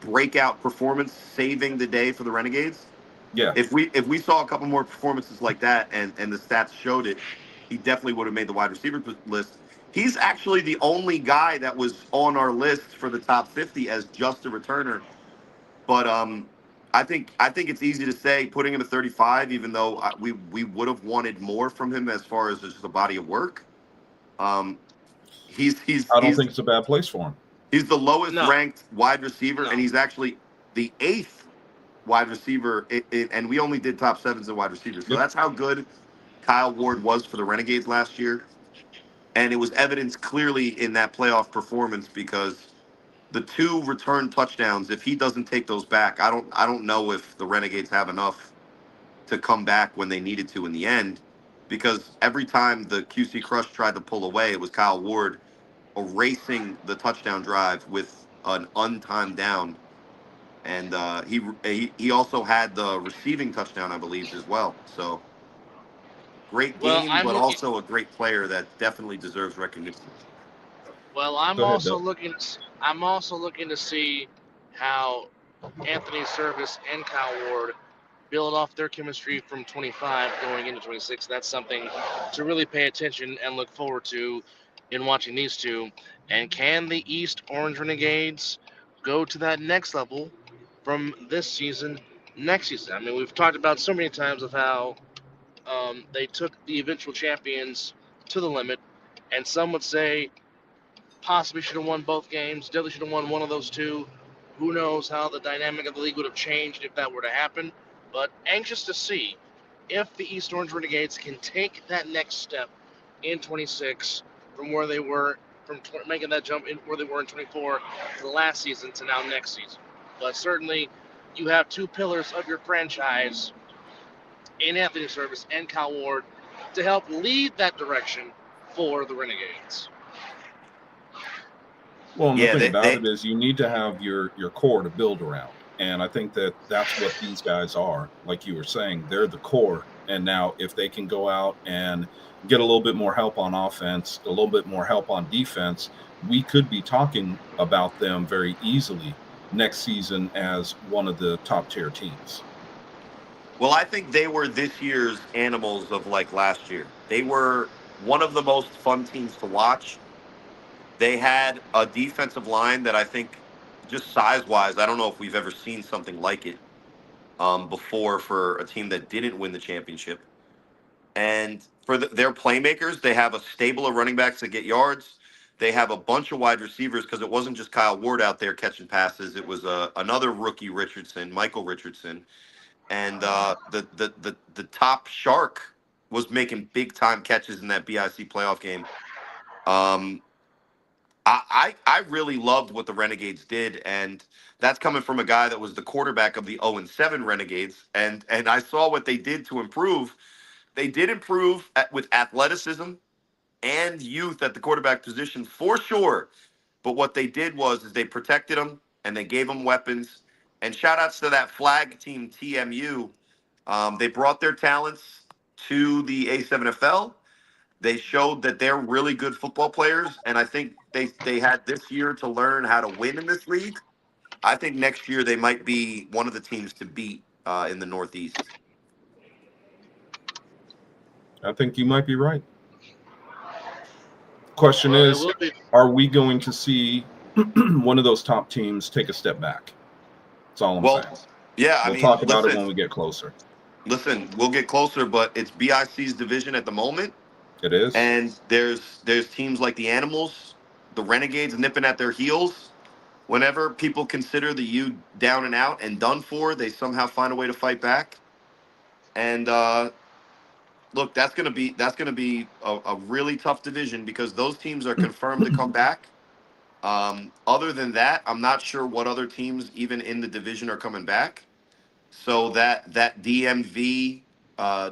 breakout performance saving the day for the Renegades. Yeah. If we saw a couple more performances like that and the stats showed it, he definitely would have made the wide receiver list. He's actually the only guy that was on our list for the top 50 as just a returner. But I think it's easy to say putting him at 35, even though we would have wanted more from him as far as just the body of work. I don't think it's a bad place for him. He's the lowest ranked wide receiver, and he's actually the 8th wide receiver, and we only did top 7s in wide receivers. So that's how good Kyle Ward was for the Renegades last year. And it was evidenced clearly in that playoff performance, because the 2 return touchdowns, if he doesn't take those back, I don't know if the Renegades have enough to come back when they needed to in the end, because every time the QC Crush tried to pull away, it was Kyle Ward erasing the touchdown drive with an untimed down. And he also had the receiving touchdown, I believe, as well. So great game, but also a great player that definitely deserves recognition. Well, I'm also looking to see how Anthony Service and Kyle Ward build off their chemistry from 25 going into 26. That's something to really pay attention and look forward to in watching these two. And can the East Orange Renegades go to that next level from this season next season? I mean, we've talked about so many times of how they took the eventual champions to the limit, and some would say possibly should have won both games, definitely should have won one of those 2. Who knows how the dynamic of the league would have changed if that were to happen, but anxious to see if the East Orange Renegades can take that next step in 26 from where they were, making that jump in where they were in 24 to last season to now next season. But certainly you have 2 pillars of your franchise in Anthony Service and Kyle Ward to help lead that direction for the Renegades. Well, and the thing about it is you need to have your core to build around. And I think that that's what these guys are. Like you were saying, they're the core. And now if they can go out and get a little bit more help on offense, a little bit more help on defense, we could be talking about them very easily next season as one of the top tier teams. Well, I think they were this year's animals of like last year. They were one of the most fun teams to watch. They had a defensive line that I think, just size wise, I don't know if we've ever seen something like it before for a team that didn't win the championship. And for their playmakers, they have a stable of running backs that get yards. They have a bunch of wide receivers because it wasn't just Kyle Ward out there catching passes. It was another rookie, Richardson, Michael Richardson, and the top shark was making big time catches in that BIC playoff game. Um, I really loved what the Renegades did, and that's coming from a guy that was the quarterback of the 0-7 Renegades, and I saw what they did to improve. They did improve with athleticism and youth at the quarterback position for sure. But what they did was is they protected them and they gave them weapons. And shout outs to that flag team TMU. They brought their talents to the A7FL. They showed that they're really good football players, and I think they had this year to learn how to win in this league. I think next year they might be one of the teams to beat in the Northeast. I think you might be right. Question Well, it is, will be. are we going to see one of those top teams take a step back? That's all I'm Well, saying. yeah, I We'll mean, talk about it listen, when we get closer. we'll get closer, but it's BIC's division at the moment, It is. and there's teams like the Animals, the Renegades nipping at their heels. Whenever people consider the U down and out and done for, they somehow find a way to fight back. And look, that's gonna be a really tough division because those teams are confirmed to come back. Other than that, I'm not sure what other teams even in the division are coming back. So that DMV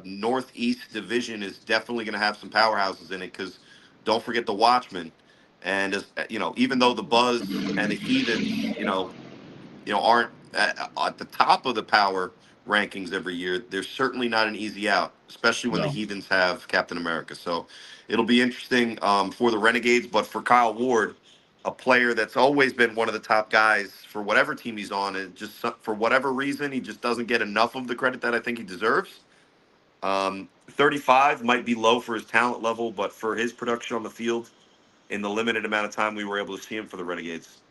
Northeast division is definitely going to have some powerhouses in it because don't forget the Watchmen, and as you know, even though the Buzz and the Heathens, aren't at the top of the power rankings every year, they're certainly not an easy out, especially when the No. Heathens have Captain America. So it'll be interesting for the Renegades, but for Kyle Ward, a player that's always been one of the top guys for whatever team he's on, and just for whatever reason, he just doesn't get enough of the credit that I think he deserves. 35 might be low for his talent level, but for his production on the field in the limited amount of time we were able to see him for the Renegades,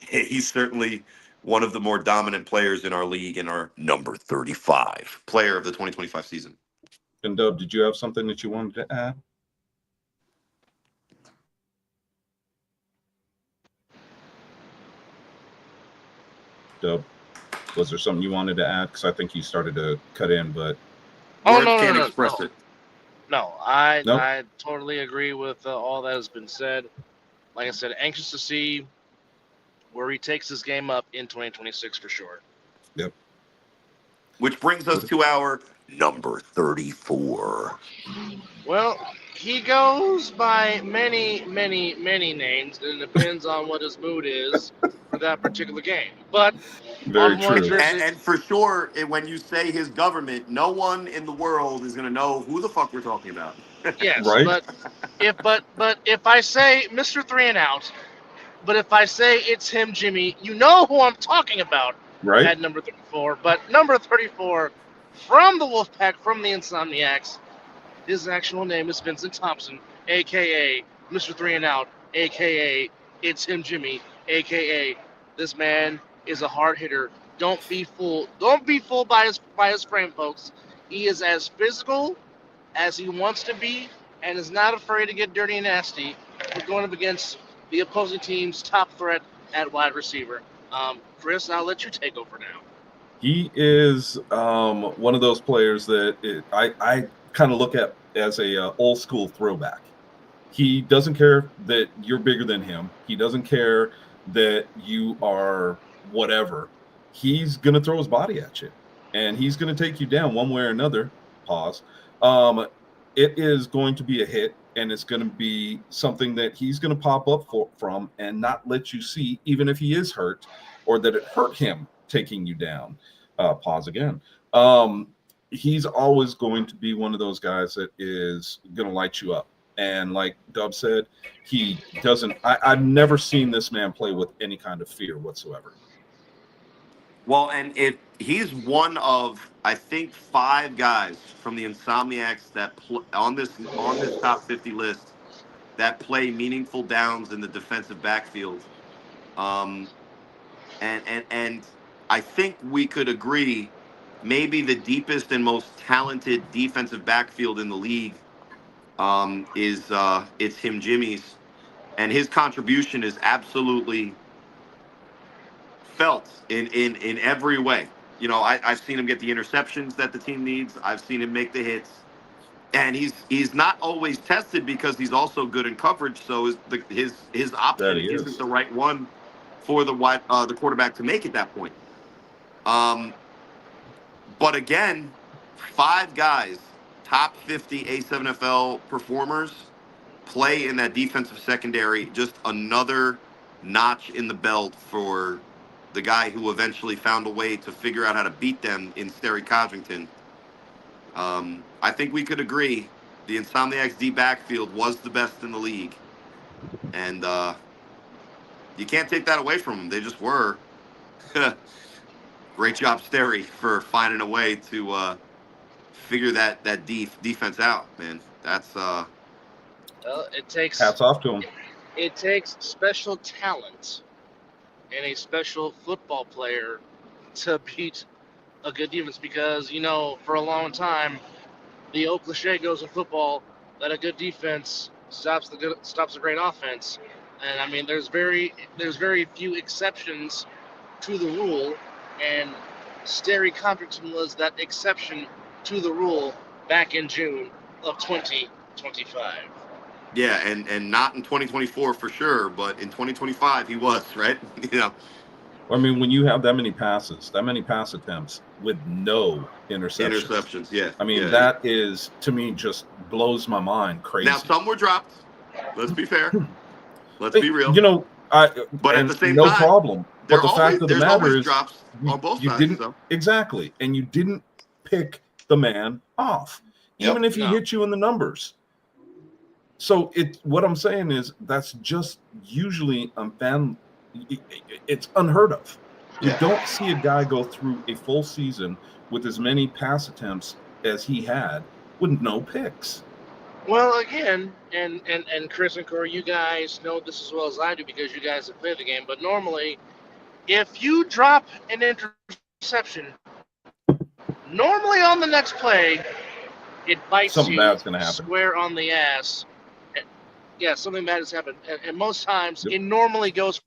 he's certainly one of the more dominant players in our league and our number 35 player of the 2025 season. And Dub, did you have something that you wanted to add? Dub, was there something you wanted to add? Because I think you started to cut in, but Oh, Words no, can't no, express no. it. No, I Nope. I totally agree with all that has been said. Like I said, anxious to see where he takes this game up in 2026 for sure. Which brings us to our number 34. Well, he goes by many, many, many names, and it depends on what his mood is for that particular game. But very on one true. jersey, And for sure, when you say his government, no one in the world is going to know who the fuck we're talking about. yes. Right? But if I say Mr. Three and Out, but if I say it's him, Jimmy, you know who I'm talking about Right? at number 34. But number 34 from the Wolfpack, from the Insomniacs, his actual name is Vincent Thompson, aka Mr. Three and Out, aka it's him, Jimmy, aka this man is a hard hitter. Don't be fooled. Don't be fooled by his frame, folks. He is as physical as he wants to be, and is not afraid to get dirty and nasty with going up against the opposing team's top threat at wide receiver. Chris, I'll let you take over now. He is one of those players that I kind of look at as a old school throwback. He doesn't care that you're bigger than him. He doesn't care that you are whatever. He's going to throw his body at you, and he's going to take you down one way or another. Pause. It is going to be a hit, and it's going to be something that he's going to pop up from and not let you see, even if he is hurt or that it hurt him taking you down. Pause again. He's always going to be one of those guys that is going to light you up. And like Dub said, he doesn't. I've never seen this man play with any kind of fear whatsoever. Well, and he's one of, I think, 5 guys from the Insomniacs that on this top 50 list that play meaningful downs in the defensive backfield. And I think we could agree, maybe the deepest and most talented defensive backfield in the league it's him, Jimmy's, and his contribution is absolutely felt in every way. You know, I've seen him get the interceptions that the team needs. I've seen him make the hits, and he's not always tested because he's also good in coverage. So his option isn't the right one for the quarterback to make at that point. But again, 5 guys, top 50 A7FL performers, play in that defensive secondary. Just another notch in the belt for the guy who eventually found a way to figure out how to beat them in Sterry Codrington. I think we could agree the Insomniacs D backfield was the best in the league. And you can't take that away from them. They just were. Great job, Sterry, for finding a way to figure that defense out, man. That's Well, it takes hats off to him. It takes special talent and a special football player to beat a good defense, because, you know, for a long time, the old cliche goes in football that a good defense stops a great offense. And I mean, there's very few exceptions to the rule, and Sterry Codrington was that exception to the rule back in June of 2025. Yeah, and not in 2024 for sure, but in 2025 he was, right? You know. I mean, when you have that many pass attempts with no interceptions. Yeah. I mean, yeah. that is, to me, just blows my mind crazy. Now, some were dropped. Let's be fair. Let's be real. You know, but at the same no time, problem. But the fact of the matter is, drops on both sides. Didn't, so. Exactly, and you didn't pick the man off, even if he hit you in the numbers. So what I'm saying is that's just usually it's unheard of. You don't see a guy go through a full season with as many pass attempts as he had with no picks. Well, again, and Chris and Corey, you guys know this as well as I do because you guys have played the game. But normally, if you drop an interception, normally on the next play, it bites something you bad's gonna happen. Square on the ass. Yeah, something bad has happened. And most times, it normally goes,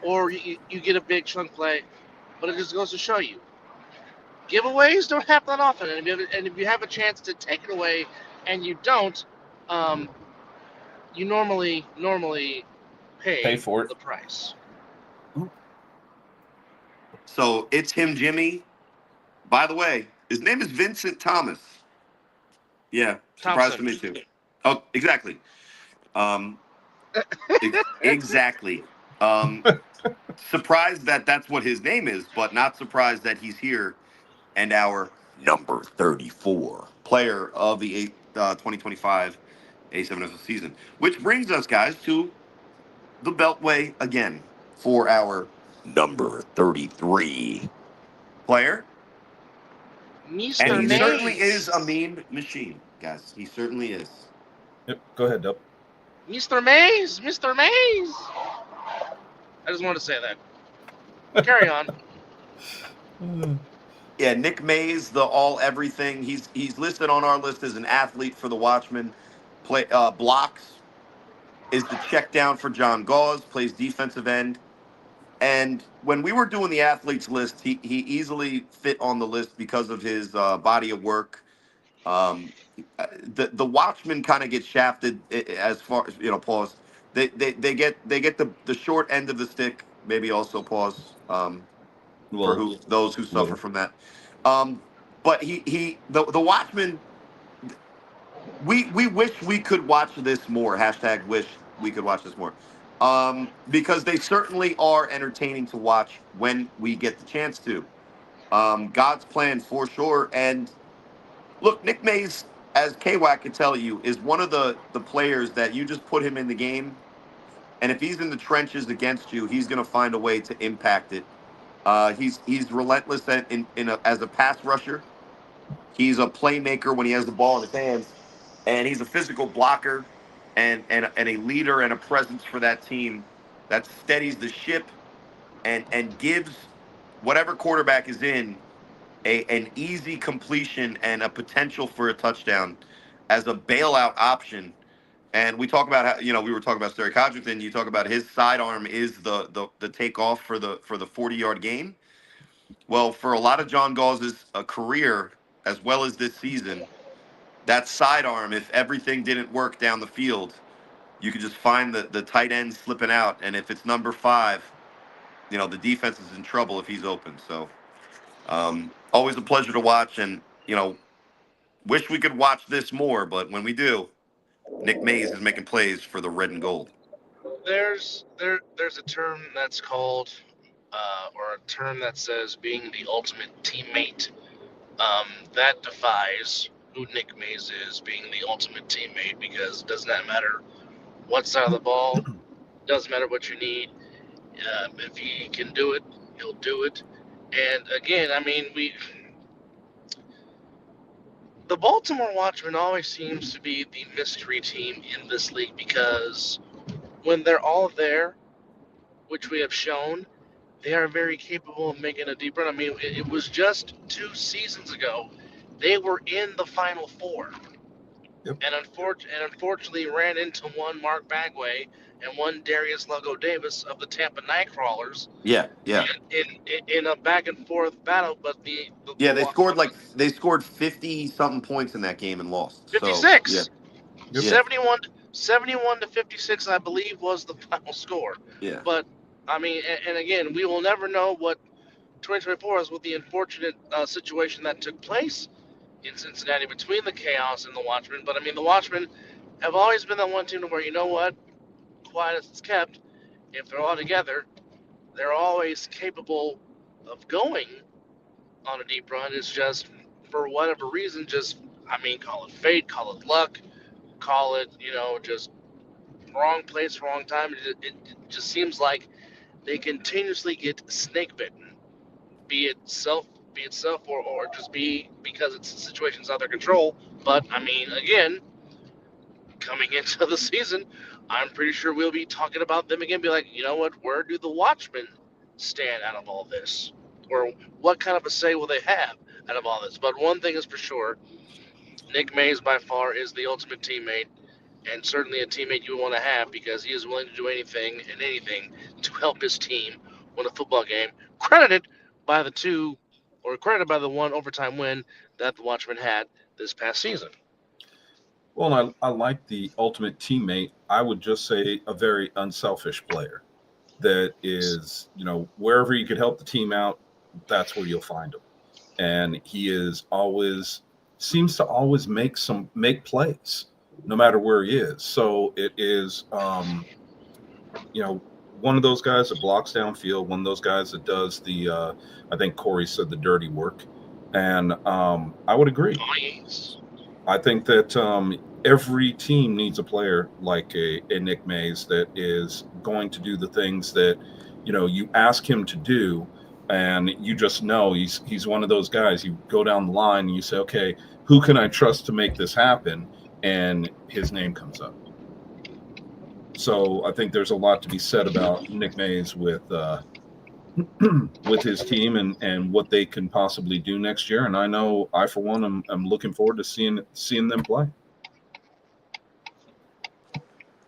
or you get a big chunk play, but it just goes to show you. Giveaways don't happen that often. And if you have a chance to take it away and you don't, you normally pay for it. the price. So it's him, Jimmy. By the way, his name is Vincent Thomas. Yeah, surprised to me too. Oh, exactly. Exactly. Surprised that that's what his name is, but not surprised that he's here and our number 34 player of the 2025 A7FL season. Which brings us, guys, to the Beltway again for our number 33 player. Mr. And he Mays. certainly is a meme machine, guys. He certainly is. Yep. Go ahead, Dub. Mr. Mays. Mr. Mays. I just wanted to say that. Carry on. Yeah, Nick Mays, the all everything. He's listed on our list as an athlete for the Watchmen. Blocks is the check down for John Gauze, plays defensive end. And when we were doing the athletes list, he easily fit on the list because of his body of work. The Watchmen kind of get shafted as far as, pause. They get the short end of the stick, maybe also pause. For those who suffer from that. But the Watchmen, we wish we could watch this more. # wish we could watch this more. because they certainly are entertaining to watch when we get the chance to. God's plan for sure. And look, Nick Mays, as K-Wack could tell you, is one of the players that you just put him in the game, and if he's in the trenches against you, he's going to find a way to impact it. He's relentless as a pass rusher. He's a playmaker when he has the ball in his hands, and he's a physical blocker and a leader and a presence for that team that steadies the ship and gives whatever quarterback is in an easy completion and a potential for a touchdown as a bailout option. And we talk about how, we were talking about Sterry Codrington. You talk about his sidearm is the takeoff for the 40-yard gain. Well, for a lot of John Gauze's career as well as this season, that sidearm, if everything didn't work down the field, you could just find the tight end slipping out, and if it's number 5, the defense is in trouble if he's open. So always a pleasure to watch, and wish we could watch this more, but when we do, Nick Mays is making plays for the red and gold. There's a term that's called, or a term that says being the ultimate teammate. That defies who Nick Mays is, being the ultimate teammate, because it does not matter what side of the ball, doesn't matter what you need. If he can do it, he'll do it. And again, I mean, the Baltimore Watchmen always seems to be the mystery team in this league, because when they're all there, which we have shown, they are very capable of making a deep run. I mean, it was just 2 seasons ago they were in the Final Four. Yep. And unfortunately ran into one Mark Bagway and one Darius Lugo-Davis of the Tampa Nightcrawlers. Yeah. In a back and forth battle, but they scored 50 something points in that game and lost. 56. So, yeah. 71 to 56, I believe, was the final score. Yeah. But I mean, and again, we will never know what 2024 is with the unfortunate situation that took place in Cincinnati between the Chaos and the Watchmen. But I mean, the Watchmen have always been that one team where, you know what, quiet as it's kept, if they're all together, they're always capable of going on a deep run. It's just, for whatever reason, call it fate, call it luck, call it, just wrong place, wrong time. It just seems like they continuously get snake bitten, be it self or just because it's situations out of their control. But I mean, again, coming into the season, I'm pretty sure we'll be talking about them again. Be like, you know what? Where do the Watchmen stand out of all this, or what kind of a say will they have out of all this? But one thing is for sure, Nick Mays by far is the ultimate teammate, and certainly a teammate you want to have, because he is willing to do anything and anything to help his team win a football game. Credited by the one overtime win that the Watchmen had this past season. Well, I like the ultimate teammate. I would just say a very unselfish player that is, wherever you could help the team out, that's where you'll find him. And he seems to always make plays no matter where he is. So it is, one of those guys that blocks downfield, one of those guys that does I think Corey said the dirty work. And I would agree. Oh, yes. I think that every team needs a player like a Nick Mays that is going to do the things that, you ask him to do, and you just know he's one of those guys. You go down the line and you say, okay, who can I trust to make this happen? And his name comes up. So I think there's a lot to be said about Nick Mays with his team and what they can possibly do next year. And I know I, for one, I'm looking forward to seeing them play.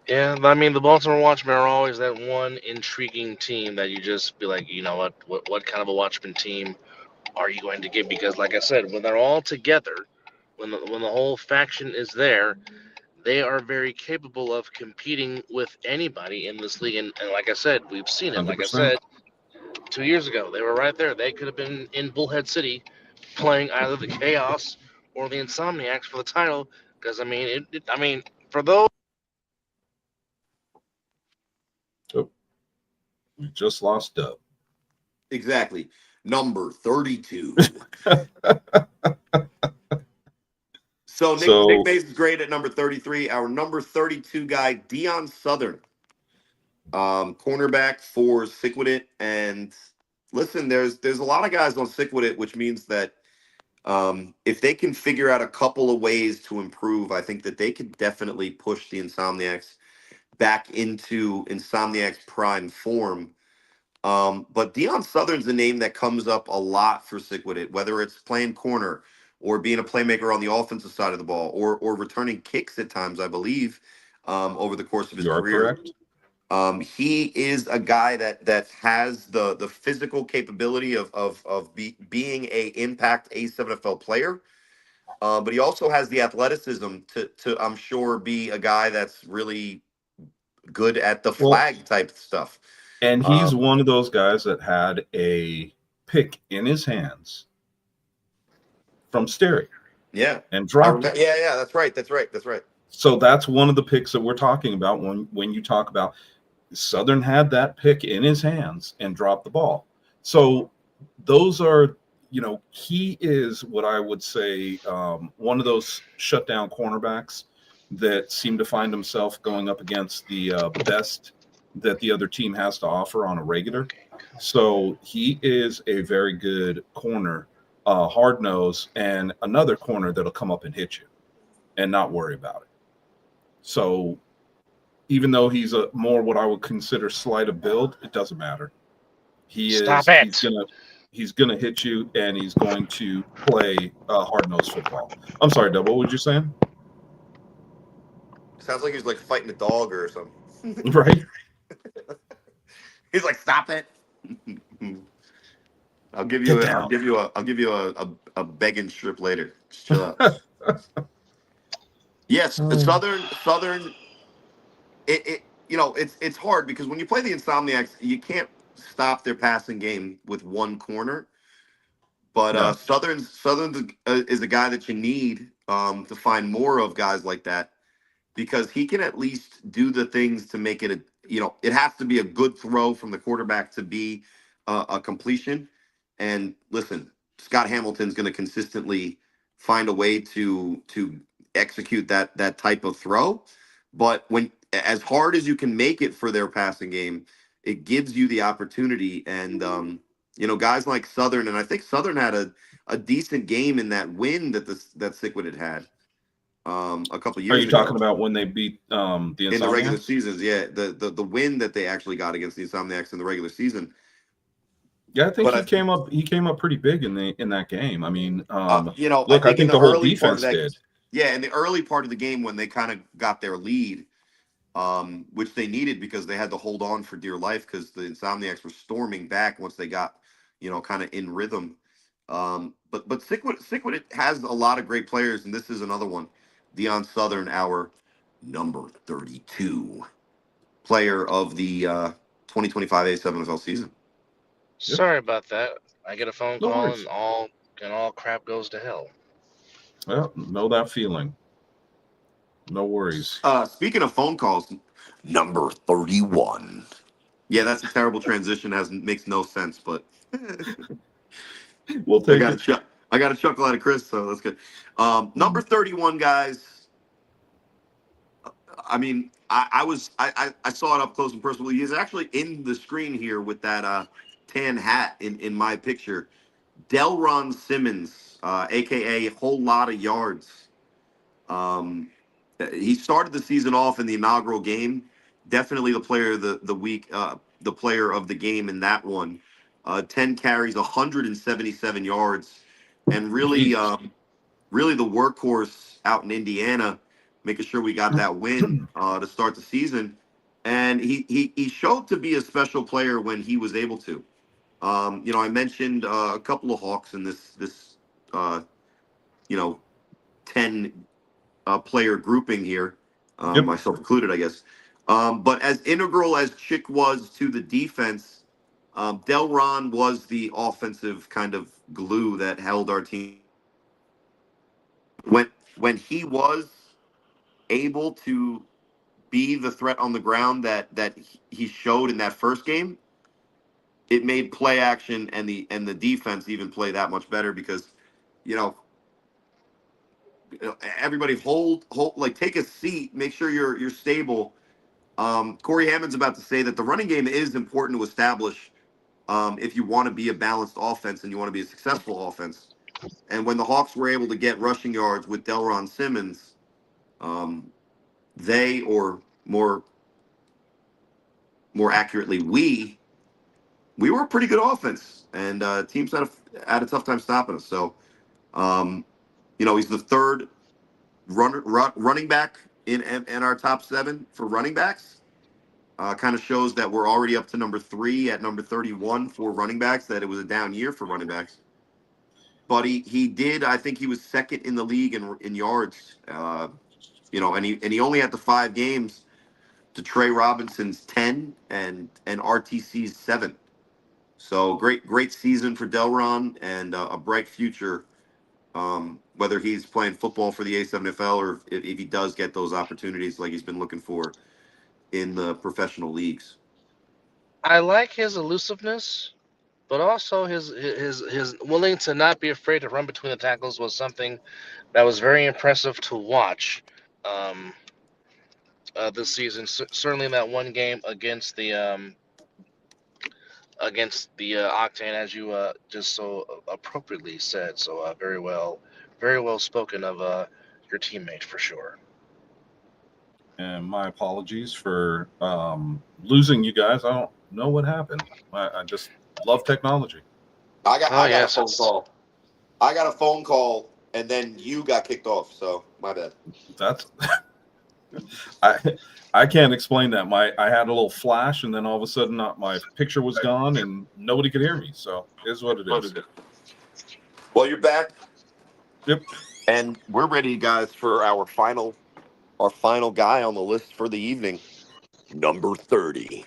Yeah, I mean, the Baltimore Watchmen are always that one intriguing team that you just be like, you know what kind of a Watchmen team are you going to get? Because, like I said, when they're all together, when the whole faction is there, they are very capable of competing with anybody in this league. And like I said, we've seen it. 100%. Like I said, 2 years ago, they were right there. They could have been in Bullhead City playing either the Chaos or the Insomniacs for the title. Because, I mean, for those. We just lost Dub. Exactly. Number 32. So Nick So Mays is great at number 33. Our number 32 guy, Deion Southern, cornerback for Siquidit. And listen, there's a lot of guys on Siquidit, which means that if they can figure out a couple of ways to improve, I think that they could definitely push the Insomniacs back into Insomniacs prime form. But Deion Southern's a name that comes up a lot for Siquidit, whether it's playing corner or being a playmaker on the offensive side of the ball, or returning kicks at times, I believe, over the course of his you are career. correct. He is a guy that has the physical capability of being a impact A7FL player, but he also has the athleticism to I'm sure be a guy that's really good at the Well, flag type stuff. and he's one of those guys that had a pick in his hands from Sterry. Yeah. And dropped it. Yeah, that's right. So that's one of the picks that we're talking about when you talk about Southern had that pick in his hands and dropped the ball. So those are, he is what I would say one of those shutdown cornerbacks that seem to find himself going up against the best that the other team has to offer on a regular. So he is a very good corner, hard nose, and another corner that'll come up and hit you and not worry about it. So even though he's a more what I would consider slight of build, it doesn't matter. He's gonna hit you, and he's going to play hard nosed football. I'm sorry, Dub. What were you saying? Sounds like he's like fighting a dog or something. Right? He's like, stop it. I'll give you a begging strip later. Just chill out. Yes, Southern. It's hard because when you play the Insomniacs, you can't stop their passing game with one corner. But No. Southern is a guy that you need to find more of guys like that, because he can at least do the things to make it it has to be a good throw from the quarterback to be a completion. And listen, Scott Hamilton's going to consistently find a way to execute that type of throw. But when as hard as you can make it for their passing game, it gives you the opportunity. And guys like Southern, and I think Southern had a decent game in that win that Siquidit had a couple years ago. Are you talking about when they beat the Insomniacs? In the regular seasons? Yeah, the win that they actually got against the Insomniacs in the regular season. Yeah, I think he came up pretty big in that game. I mean, look, I think the whole defense did. Yeah, in the early part of the game when they kind of got their lead, which they needed because they had to hold on for dear life because the Insomniacs were storming back once they got, kind of in rhythm. But Siquidit has a lot of great players, and this is another one. Deion Southern, our number 32 player of the 2025 A7FL season. Sorry about that. I get a phone No call worries. and all crap goes to hell. Well, know that feeling. No worries. Speaking of phone calls, number 31. Yeah, that's a terrible transition. Makes no sense, but We'll take it. I got a chuckle out of Chris, so that's good. Number 31, guys. I mean, I saw it up close and personal. He is actually in the screen here with that tan hat in my picture. Delron Simmons, aka Whole Lot of Yards. He started the season off in the inaugural game. Definitely the player of the week, the player of the game in that one. 10 carries, 177 yards, and really the workhorse out in Indiana, making sure we got that win to start the season. And he showed to be a special player when he was able to. I mentioned a couple of Hawks in this 10 player grouping here, Yep. myself included, I guess. But as integral as Chick was to the defense, Delron was the offensive kind of glue that held our team. When he was able to be the threat on the ground that he showed in that first game, it made play action and the defense even play that much better because, you know, everybody hold like take a seat, make sure you're stable. Corey Hammond's about to say that the running game is important to establish if you want to be a balanced offense and you want to be a successful offense. And when the Hawks were able to get rushing yards with Delron Simmons, they or more accurately we were a pretty good offense, and teams had a tough time stopping us. So, you know, he's the third running back in our top 7 for running backs. Kind of shows that we're already up to number 3 at number 31 for running backs. That it was a down year for running backs, but he did. I think he was second in the league in yards. You know, and he only had the 5 games to Trey Robinson's 10 and RTC's 7. So great season for Delron and a bright future. Whether he's playing football for the A7FL or if he does get those opportunities like he's been looking for in the professional leagues. I like his elusiveness, but also his willing to not be afraid to run between the tackles was something that was very impressive to watch. Um, this season, certainly in that one game against the Octane, as you just so appropriately said. So very well spoken of your teammate for sure. And my apologies for losing you guys. I don't know what happened. I just love technology. I got a phone Yes. call. I got a phone call, and then you got kicked off. So my bad. That's I can't explain that. I had a little flash, and then all of a sudden, my picture was gone, and nobody could hear me. So it is what it is. Well, you're back. Yep. And we're ready, guys, for our final guy on the list for the evening, number 30.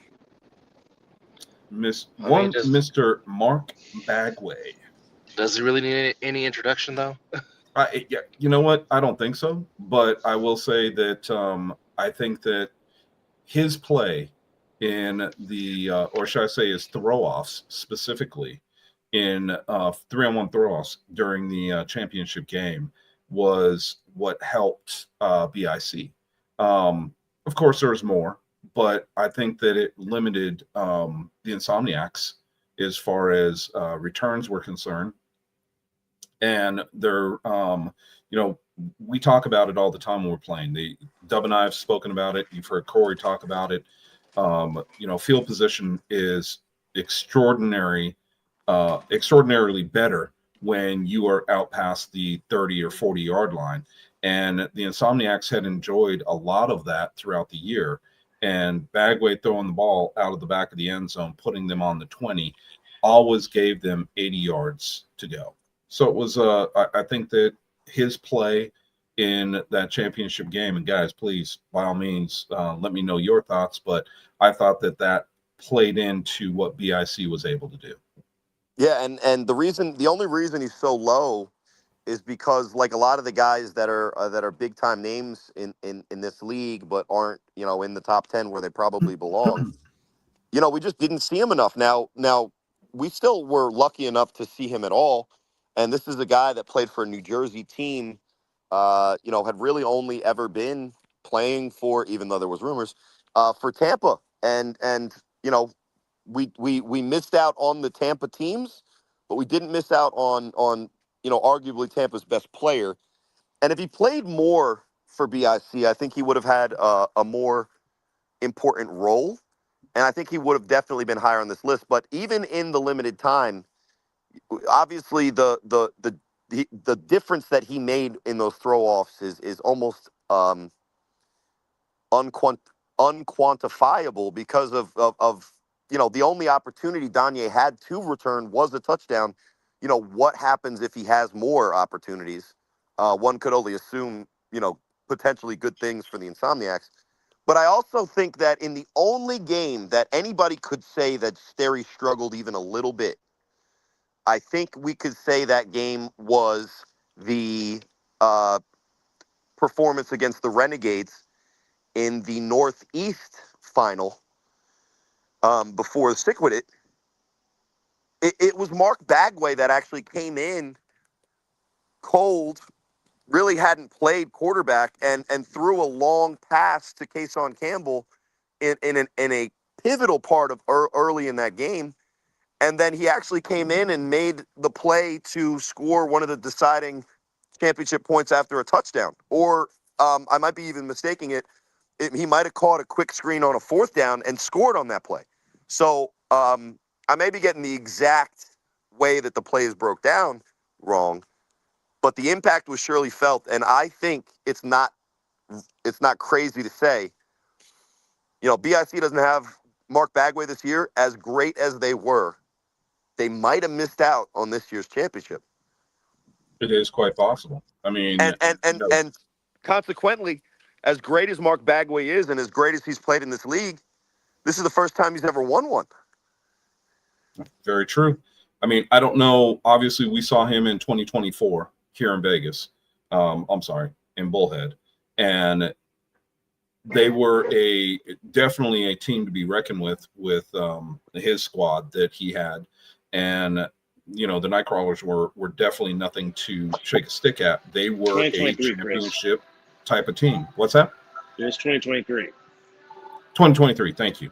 Mr. Mark Bagway. Does he really need any introduction though? Yeah, you know what? I don't think so, but I will say that I think that his play in the, or should I say, his throw-offs specifically in 3-on-1 throw-offs during the championship game was what helped BIC. Of course, there was more, but I think that it limited the Insomniacs as far as returns were concerned. And they're, you know, we talk about it all the time when we're playing. Dub and I have spoken about it. You've heard Corey talk about it. You know, field position is extraordinarily better when you are out past the 30 or 40-yard line. And the Insomniacs had enjoyed a lot of that throughout the year. And Bagway throwing the ball out of the back of the end zone, putting them on the 20, always gave them 80 yards to go. So it was, I think that his play in that championship game, and guys, please, by all means, let me know your thoughts, but I thought that played into what BIC was able to do. Yeah, and the only reason he's so low is because, like a lot of the guys that are big time names in this league, but aren't, you know, in the top 10 where they probably belong. You know, we just didn't see him enough. Now we still were lucky enough to see him at all. And this is a guy that played for a New Jersey team, you know, had really only ever been playing for, even though there was rumors, for Tampa. And you know, we missed out on the Tampa teams, but we didn't miss out on you know, arguably Tampa's best player. And if he played more for BIC, I think he would have had a more important role. And I think he would have definitely been higher on this list. But even in the limited time, obviously the difference that he made in those throw-offs is almost unquantifiable because of you know, the only opportunity Danye had to return was a touchdown. You know, what happens if he has more opportunities? One could only assume, you know, potentially good things for the Insomniacs. But I also think that in the only game that anybody could say that Sterry struggled even a little bit, I think we could say that game was the performance against the Renegades in the Northeast final before Sick with It, it was Mark Bagway that actually came in cold, really hadn't played quarterback, and threw a long pass to Kason Campbell in a pivotal part of early in that game. And then he actually came in and made the play to score one of the deciding championship points after a touchdown. Or I might be even mistaking it. He might have caught a quick screen on a fourth down and scored on that play. So I may be getting the exact way that the plays broke down wrong, but the impact was surely felt. And I think it's not crazy to say, BIC doesn't have Mark Bagway this year. As great as they were, they might have missed out on this year's championship. It is quite possible. I mean, and consequently, as great as Mark Bagway is and as great as he's played in this league, this is the first time he's ever won one. Very true. I mean, I don't know. Obviously, we saw him in 2024 here in Vegas. In Bullhead. And they were definitely a team to be reckoned with his squad that he had. And, the Nightcrawlers were definitely nothing to shake a stick at. They were a championship type of team. What's that? It was 2023. 2023. Thank you.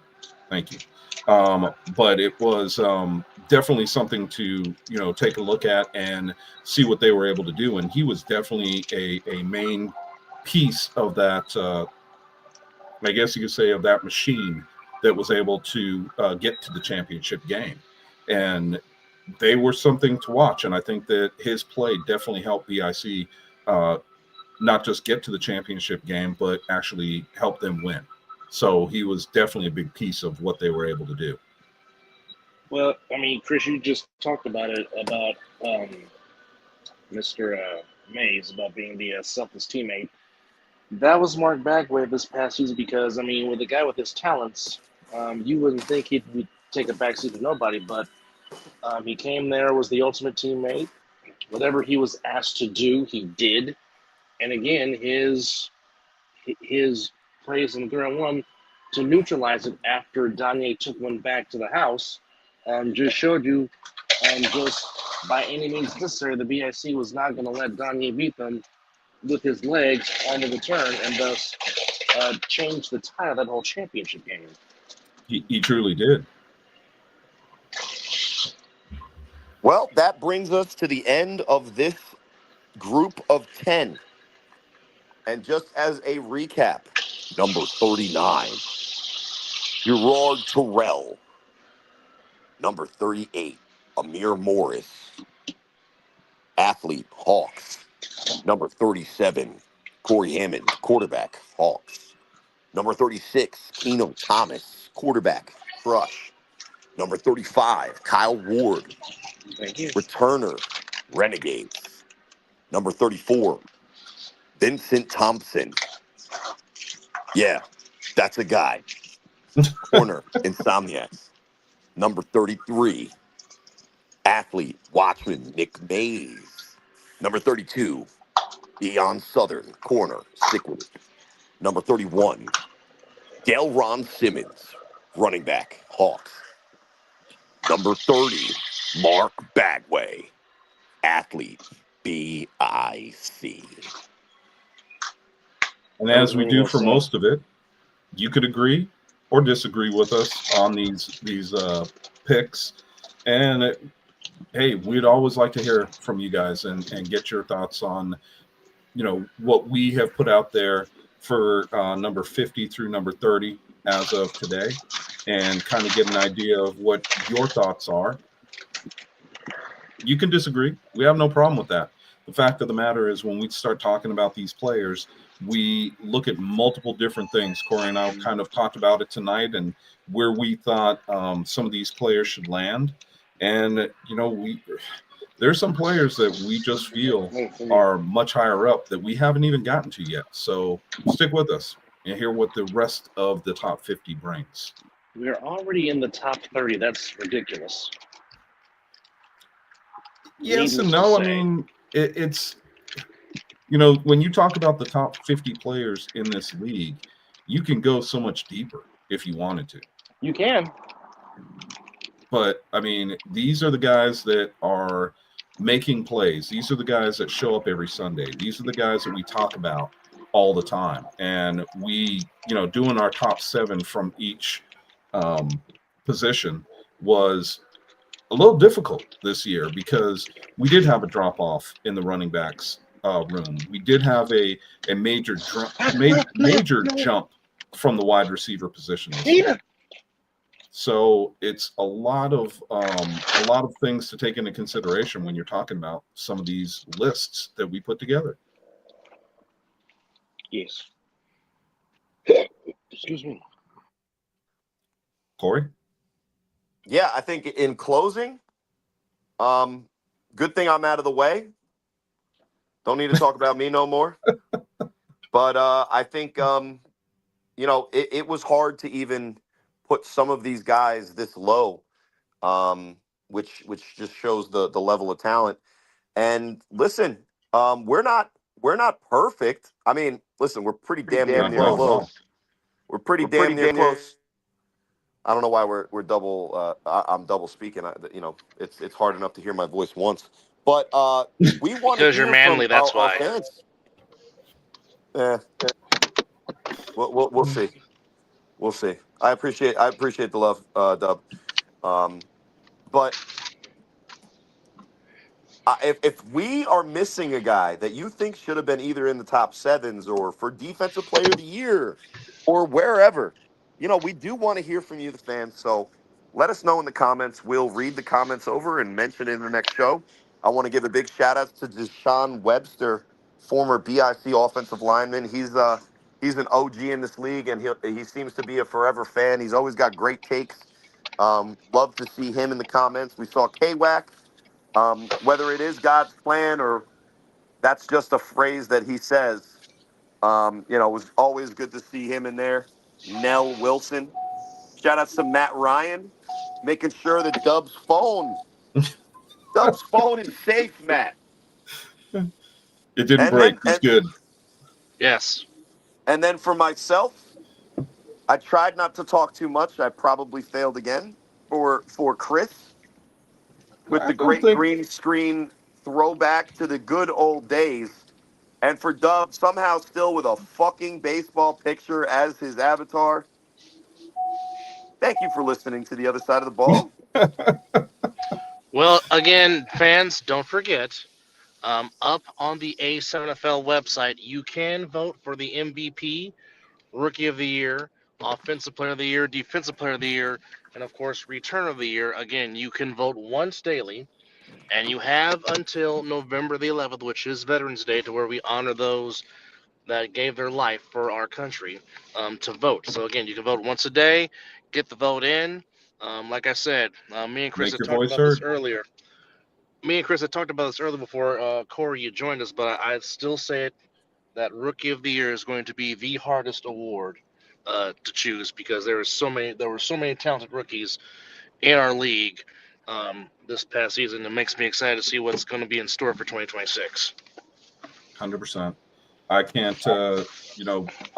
But it was definitely something to, take a look at and see what they were able to do. And he was definitely a main piece of that, I guess you could say, of that machine that was able to get to the championship game. And they were something to watch. And I think that his play definitely helped BIC not just get to the championship game, but actually help them win. So he was definitely a big piece of what they were able to do. Well, I mean, Chris, you just talked about it, about Mr. Mays, about being the selfless teammate. That was Mark Bagway this past season because, I mean, with a guy with his talents, you wouldn't think he'd take a backseat to nobody, but he came there, was the ultimate teammate. Whatever he was asked to do, he did. And again, his plays in the 3-on-1 to neutralize it after Danye took one back to the house just showed you just by any means necessary, the BIC was not going to let Danye beat them with his legs on the return and thus change the tide of that whole championship game. He truly did. Well, that brings us to the end of this group of 10. And just as a recap, number 39, Gerard Terrell. Number 38, Amir Morris. Athlete, Hawks. Number 37, Corey Hammond, quarterback, Hawks. Number 36, Keno Thomas, quarterback, Crush. Number 35, Kyle Ward, returner, Renegades. Number 34, Vincent Thompson. Yeah, that's a guy. Corner, Insomniacs. Number 33, athlete, Watchman, Nick Mays. Number 32, Deion Southern, corner, Sickwood. Number 31, Delron Simmons, running back, Hawks. Number 30, Mark Bagway, athlete, BIC. And as we do for most of it, you could agree or disagree with us on these picks. And hey, we'd always like to hear from you guys and get your thoughts on, what we have put out there for number 50 through number 30 as of today, and kind of get an idea of what your thoughts are. You can disagree. We have no problem with that. The fact of the matter is, when we start talking about these players, we look at multiple different things. Corey and I kind of talked about it tonight and where we thought some of these players should land. And, there's some players that we just feel are much higher up that we haven't even gotten to yet. So stick with us and hear what the rest of the top 50 brings. We're already in the top 30. That's ridiculous. Yes and no. I mean, it's, when you talk about the top 50 players in this league, you can go so much deeper if you wanted to. You can. But I mean, these are the guys that are making plays. These are the guys that show up every Sunday. These are the guys that we talk about all the time. And we, doing our top 7 from each position was a little difficult this year because we did have a drop off in the running backs room. We did have a major jump from the wide receiver position this year. So it's a lot of things to take into consideration when you're talking about some of these lists that we put together. Yes. Excuse me. Corey? Yeah, I think in closing, good thing I'm out of the way. Don't need to talk about me no more. But I think, it was hard to even put some of these guys this low, which just shows the level of talent. And listen, we're not perfect. I mean, listen, we're pretty damn near close. We're pretty damn near close. I don't know why we're double. I'm double speaking. It's hard enough to hear my voice once. But we want to Because hear you're manly, from that's our why. fans. We'll see. We'll see. I appreciate the love, Dub. But if we are missing a guy that you think should have been either in the top 7s or for Defensive Player of the Year or wherever, we do want to hear from you, the fans. So let us know in the comments. We'll read the comments over and mention it in the next show. I want to give a big shout out to Deshaun Webster, former BIC offensive lineman. He's an OG in this league, and he seems to be a forever fan. He's always got great takes. Love to see him in the comments. We saw K-Wack. Whether it is God's plan or that's just a phrase that he says, it was always good to see him in there. Nell Wilson. Shout out to Matt Ryan, making sure that Dub's phone is safe, Matt. It didn't break. It's good. Yes. And then for myself, I tried not to talk too much. I probably failed again. For Chris, with the great green screen throwback to the good old days. And for Dub, somehow still with a fucking baseball picture as his avatar. Thank you for listening to The Other Side of the Ball. Well, again, fans, don't forget, up on the A7FL website, you can vote for the MVP, Rookie of the Year, Offensive Player of the Year, Defensive Player of the Year, and of course, Return of the Year. Again, you can vote once daily, and you have until November the 11th, which is Veterans Day, to where we honor those that gave their life for our country, to vote. So again, you can vote once a day, get the vote in. Like I said, me and Chris Make had your talked voice about this heard. earlier. Me and Chris had talked about this earlier before Corey, you joined us, but I'd still say it that Rookie of the Year is going to be the hardest award to choose, because there were so many talented rookies in our league this past season. It makes me excited to see what's going to be in store for 2026. 100%. I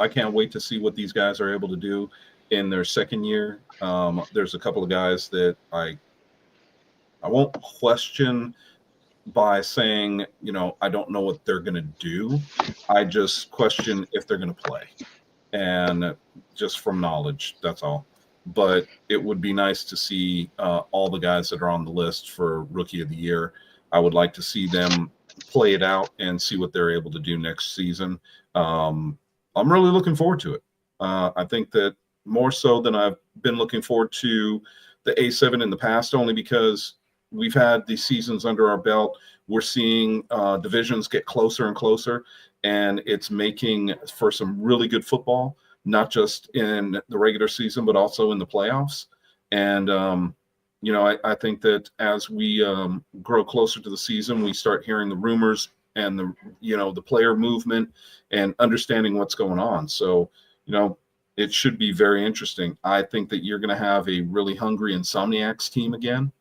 can't wait to see what these guys are able to do in their second year. There's a couple of guys that I won't question by saying, I don't know what they're going to do. I just question if they're going to play, and just from knowledge, that's all. But it would be nice to see all the guys that are on the list for Rookie of the Year. I would like to see them play it out and see what they're able to do next season. I'm really looking forward to it. I think that more so than I've been looking forward to the A7 in the past, only because we've had these seasons under our belt. We're seeing divisions get closer and closer, and it's making for some really good football, not just in the regular season, but also in the playoffs. And, I think that as we grow closer to the season, we start hearing the rumors and the player movement and understanding what's going on. So, it should be very interesting. I think that you're going to have a really hungry Insomniacs team again.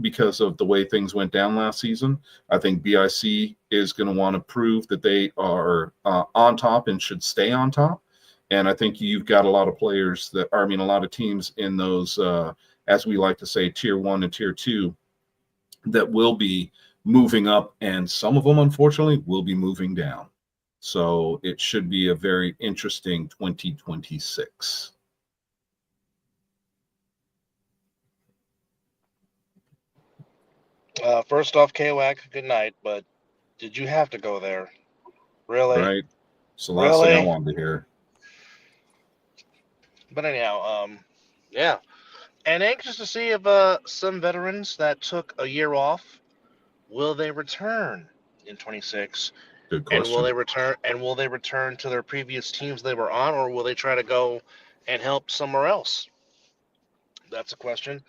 Because of the way things went down last season. I think BIC is going to want to prove that they are on top and should stay on top. And I think you've got a lot of players a lot of teams in those as we like to say, tier 1 and tier 2, that will be moving up, and some of them, unfortunately, will be moving down. So it should be a very interesting 2026. First off, K-Wack, good night, but did you have to go there? Really? Right? It's the last thing I Really? wanted to hear. But anyhow, yeah. And anxious to see if some veterans that took a year off, will they return in 26? Good And will question. they return? And will they return to their previous teams they were on, or will they try to go and help somewhere else? That's a question.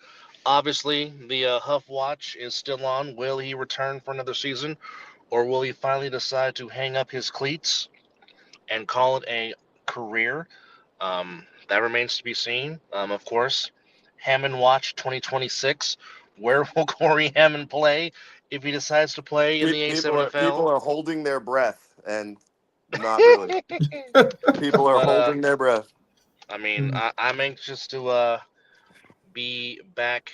Obviously, the Huff watch is still on. Will he return for another season, or will he finally decide to hang up his cleats and call it a career? That remains to be seen. Of course, Hammond Watch 2026. Where will Corey Hammond play if he decides to play in the People A7FL? are holding their breath, and not really. People are But holding their breath. I mean, I'm anxious to be back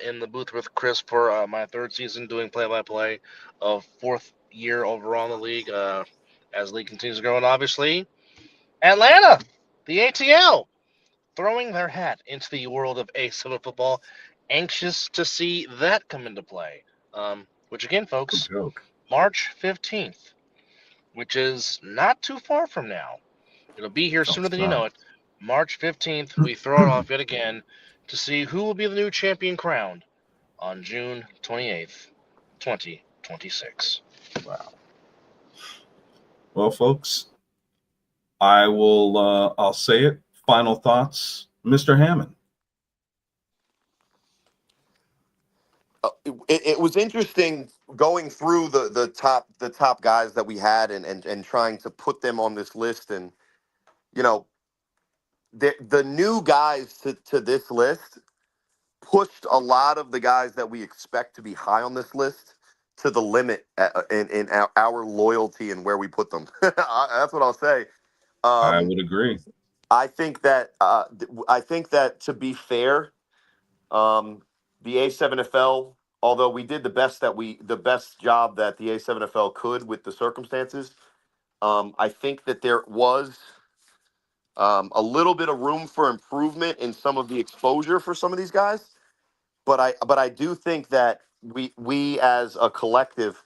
in the booth with Chris for my third season doing play-by-play of fourth year overall in the league as the league continues to grow. And obviously, Atlanta, the ATL, throwing their hat into the world of A7 football. Anxious to see that come into play. Which again, Good folks, joke. March 15th, which is not too far from now. It'll be here No, sooner it's than you know not. it. March 15th, we throw it off yet again to see who will be the new champion crowned on June 28th, 2026. Wow. Well, folks, I'll say it. Final thoughts, Mr. Hammond. It was interesting going through the top guys that we had and trying to put them on this list, and you know the new guys to this list pushed a lot of the guys that we expect to be high on this list to the limit in our loyalty and where we put them. That's what I'll say. I Um, would agree. I think that to be fair, the A7FL, although we did the best job that the A7FL could with the circumstances, I think that there was a little bit of room for improvement in some of the exposure for some of these guys. But I do think that we as a collective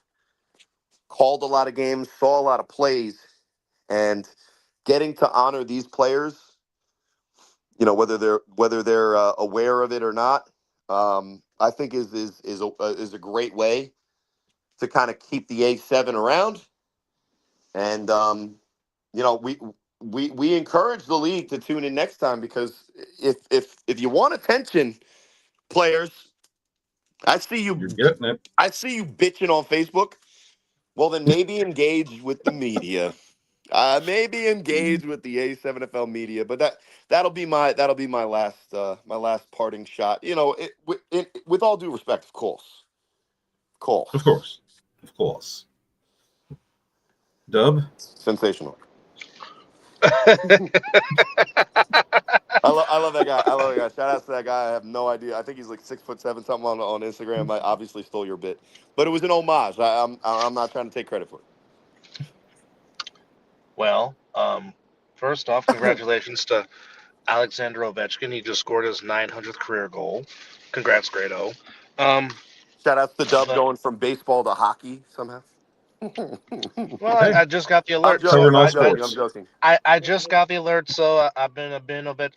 called a lot of games, saw a lot of plays, and getting to honor these players, whether they're aware of it or not, I think is a great way to kind of keep the A7 around. And we encourage the league to tune in next time, because if you want attention, players, I see You're you getting it. I see you bitching on Facebook. Well, then maybe engage with the media. Maybe engage with the A7FL media. But that'll be my last parting shot. With all due respect, of Of course, course. Of course. Dub, sensational. I love that guy. I love that guy. Shout out to that guy. I have no idea. I think he's like 6'7" something on Instagram. I obviously stole your bit, but it was an homage. I'm not trying to take credit for Well, first off, it. congratulations to Alexander Ovechkin. He just scored his 900th career goal. Congrats, Grado. Um, Shout out to Dub but going from baseball to hockey somehow. well, hey, I just got the I'm alert, so joking. covering all I'm I, I joking. I'm sports. joking. I just got the alert, so I've been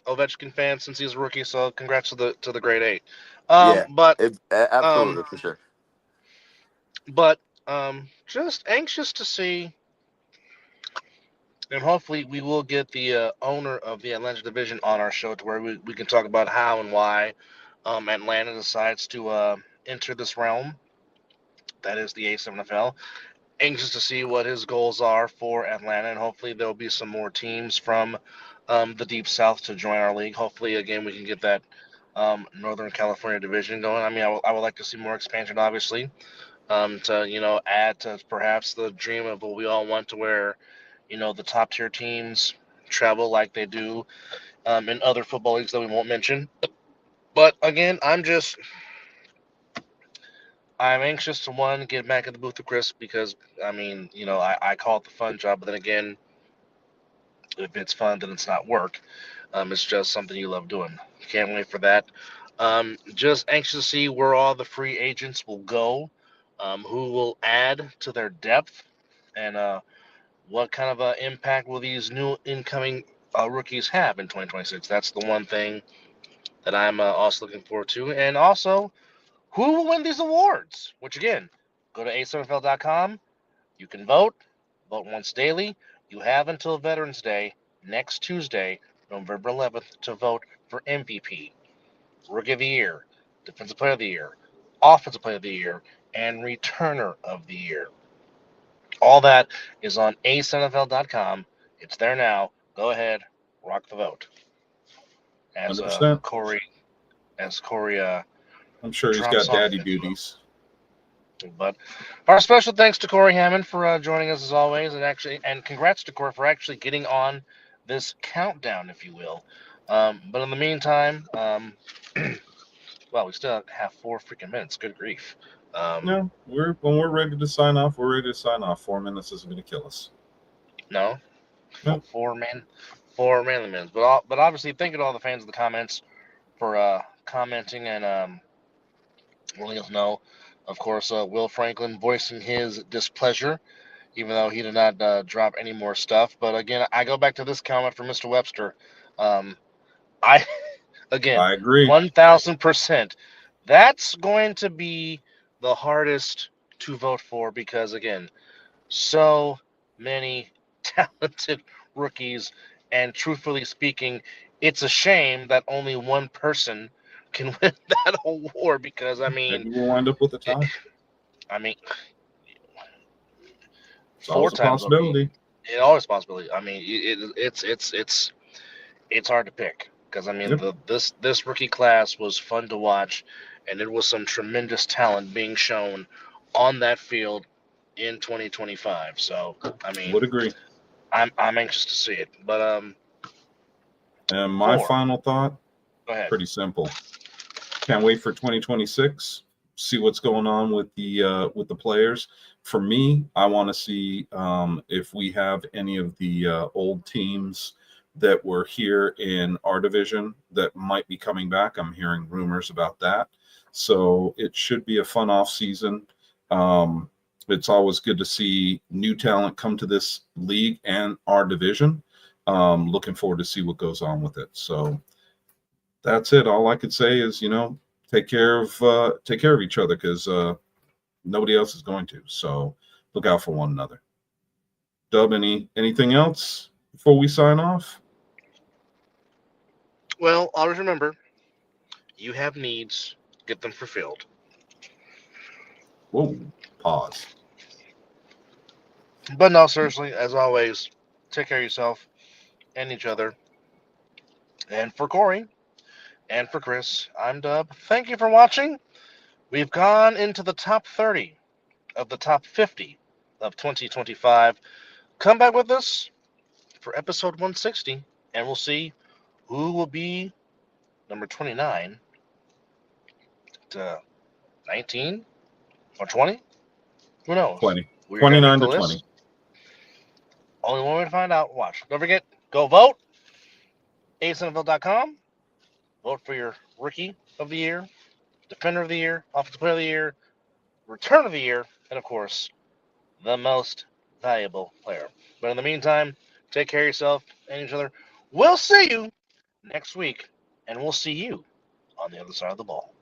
Ovechkin fan since he was a rookie. So congrats to the grade eight. Um, Yeah, but absolutely um, for sure. but just anxious to see, and hopefully we will get the owner of the Atlanta division on our show to where we can talk about how and why Atlanta decides to enter this realm. That is the A7FL. Anxious to see what his goals are for Atlanta, and hopefully there'll be some more teams from the Deep South to join our league. Hopefully, again, we can get that Northern California division going. I mean, I would like to see more expansion, obviously, to add to perhaps the dream of what we all want to where the top tier teams travel like they do in other football leagues that we won't mention. But again, I'm anxious to get back at the booth with Chris because I mean, I call it the fun job, but then again, if it's fun, then it's not work. It's just something you love doing. Can't wait for that. Just anxious to see where all the free agents will go, who will add to their depth, and what kind of impact will these new incoming rookies have in 2026. That's the one thing that I'm also looking forward to. And also, who will win these awards? Which, again, go to A7FL.com. You can vote once daily. You have until Veterans Day, next Tuesday, November 11th, to vote for MVP, Rookie of the Year, Defensive Player of the Year, Offensive Player of the Year, and Returner of the Year. All that is on A7FL.com. It's there now. Go ahead, rock the vote. As 100%. Corey, I'm sure he's drops got off daddy info. duties. But our special thanks to Corey Hammond for joining us as always, and congrats to Corey for actually getting on this countdown, if you will. But in the meantime, well, we still have 4 freaking minutes. Good grief. No, when we're ready to sign off, we're ready to sign off. 4 minutes isn't going to kill us. No, Nope. 4 manly minutes. But obviously, thank you to all the fans of the comments for commenting and letting us know. Of course, Will Franklin voicing his displeasure, even though he did not drop any more stuff. But again, I go back to this comment from Mr. Webster. I again, I agree. 1,000%. That's going to be the hardest to vote for because again, so many talented rookies, and truthfully speaking, it's a shame that only one person can win that award because Maybe we'll wind up with a tie. It's 4 always a times will be possibility. always a possibility. I mean, it's hard to pick because I mean Yep. this rookie class was fun to watch, and it was some tremendous talent being shown on that field in 2025. So I mean, Would agree. I'm anxious to see it. But And my 4. final thought, Go ahead. pretty simple. Can't wait for 2026. See what's going on with the players. For me, I want to see if we have any of the old teams that were here in our division that might be coming back. I'm hearing rumors about that. So it should be a fun off season. It's always good to see new talent come to this league and our division. Looking forward to see what goes on with it. So that's it. All I could say is, take care of each other because nobody else is going to. So look out for one another. Dub, anything else before we sign off? Well, always remember, you have needs, get them fulfilled. Whoa, pause. But no, seriously, as always, take care of yourself and each other. And for Corey and for Chris, I'm Dub. Thank you for watching. We've gone into the top 30 of the top 50 of 2025. Come back with us for episode 160, and we'll see who will be number 29 to 19 or 20. Who knows? 20. We're gonna 29 make to the 20. list. Only one way to find out. Watch. Don't forget, go vote. A7FL.com. Vote for your Rookie of the Year, Defender of the Year, Offensive Player of the Year, Return of the Year, and of course, the Most Valuable Player. But in the meantime, take care of yourself and each other. We'll see you next week, and we'll see you on the other side of the ball.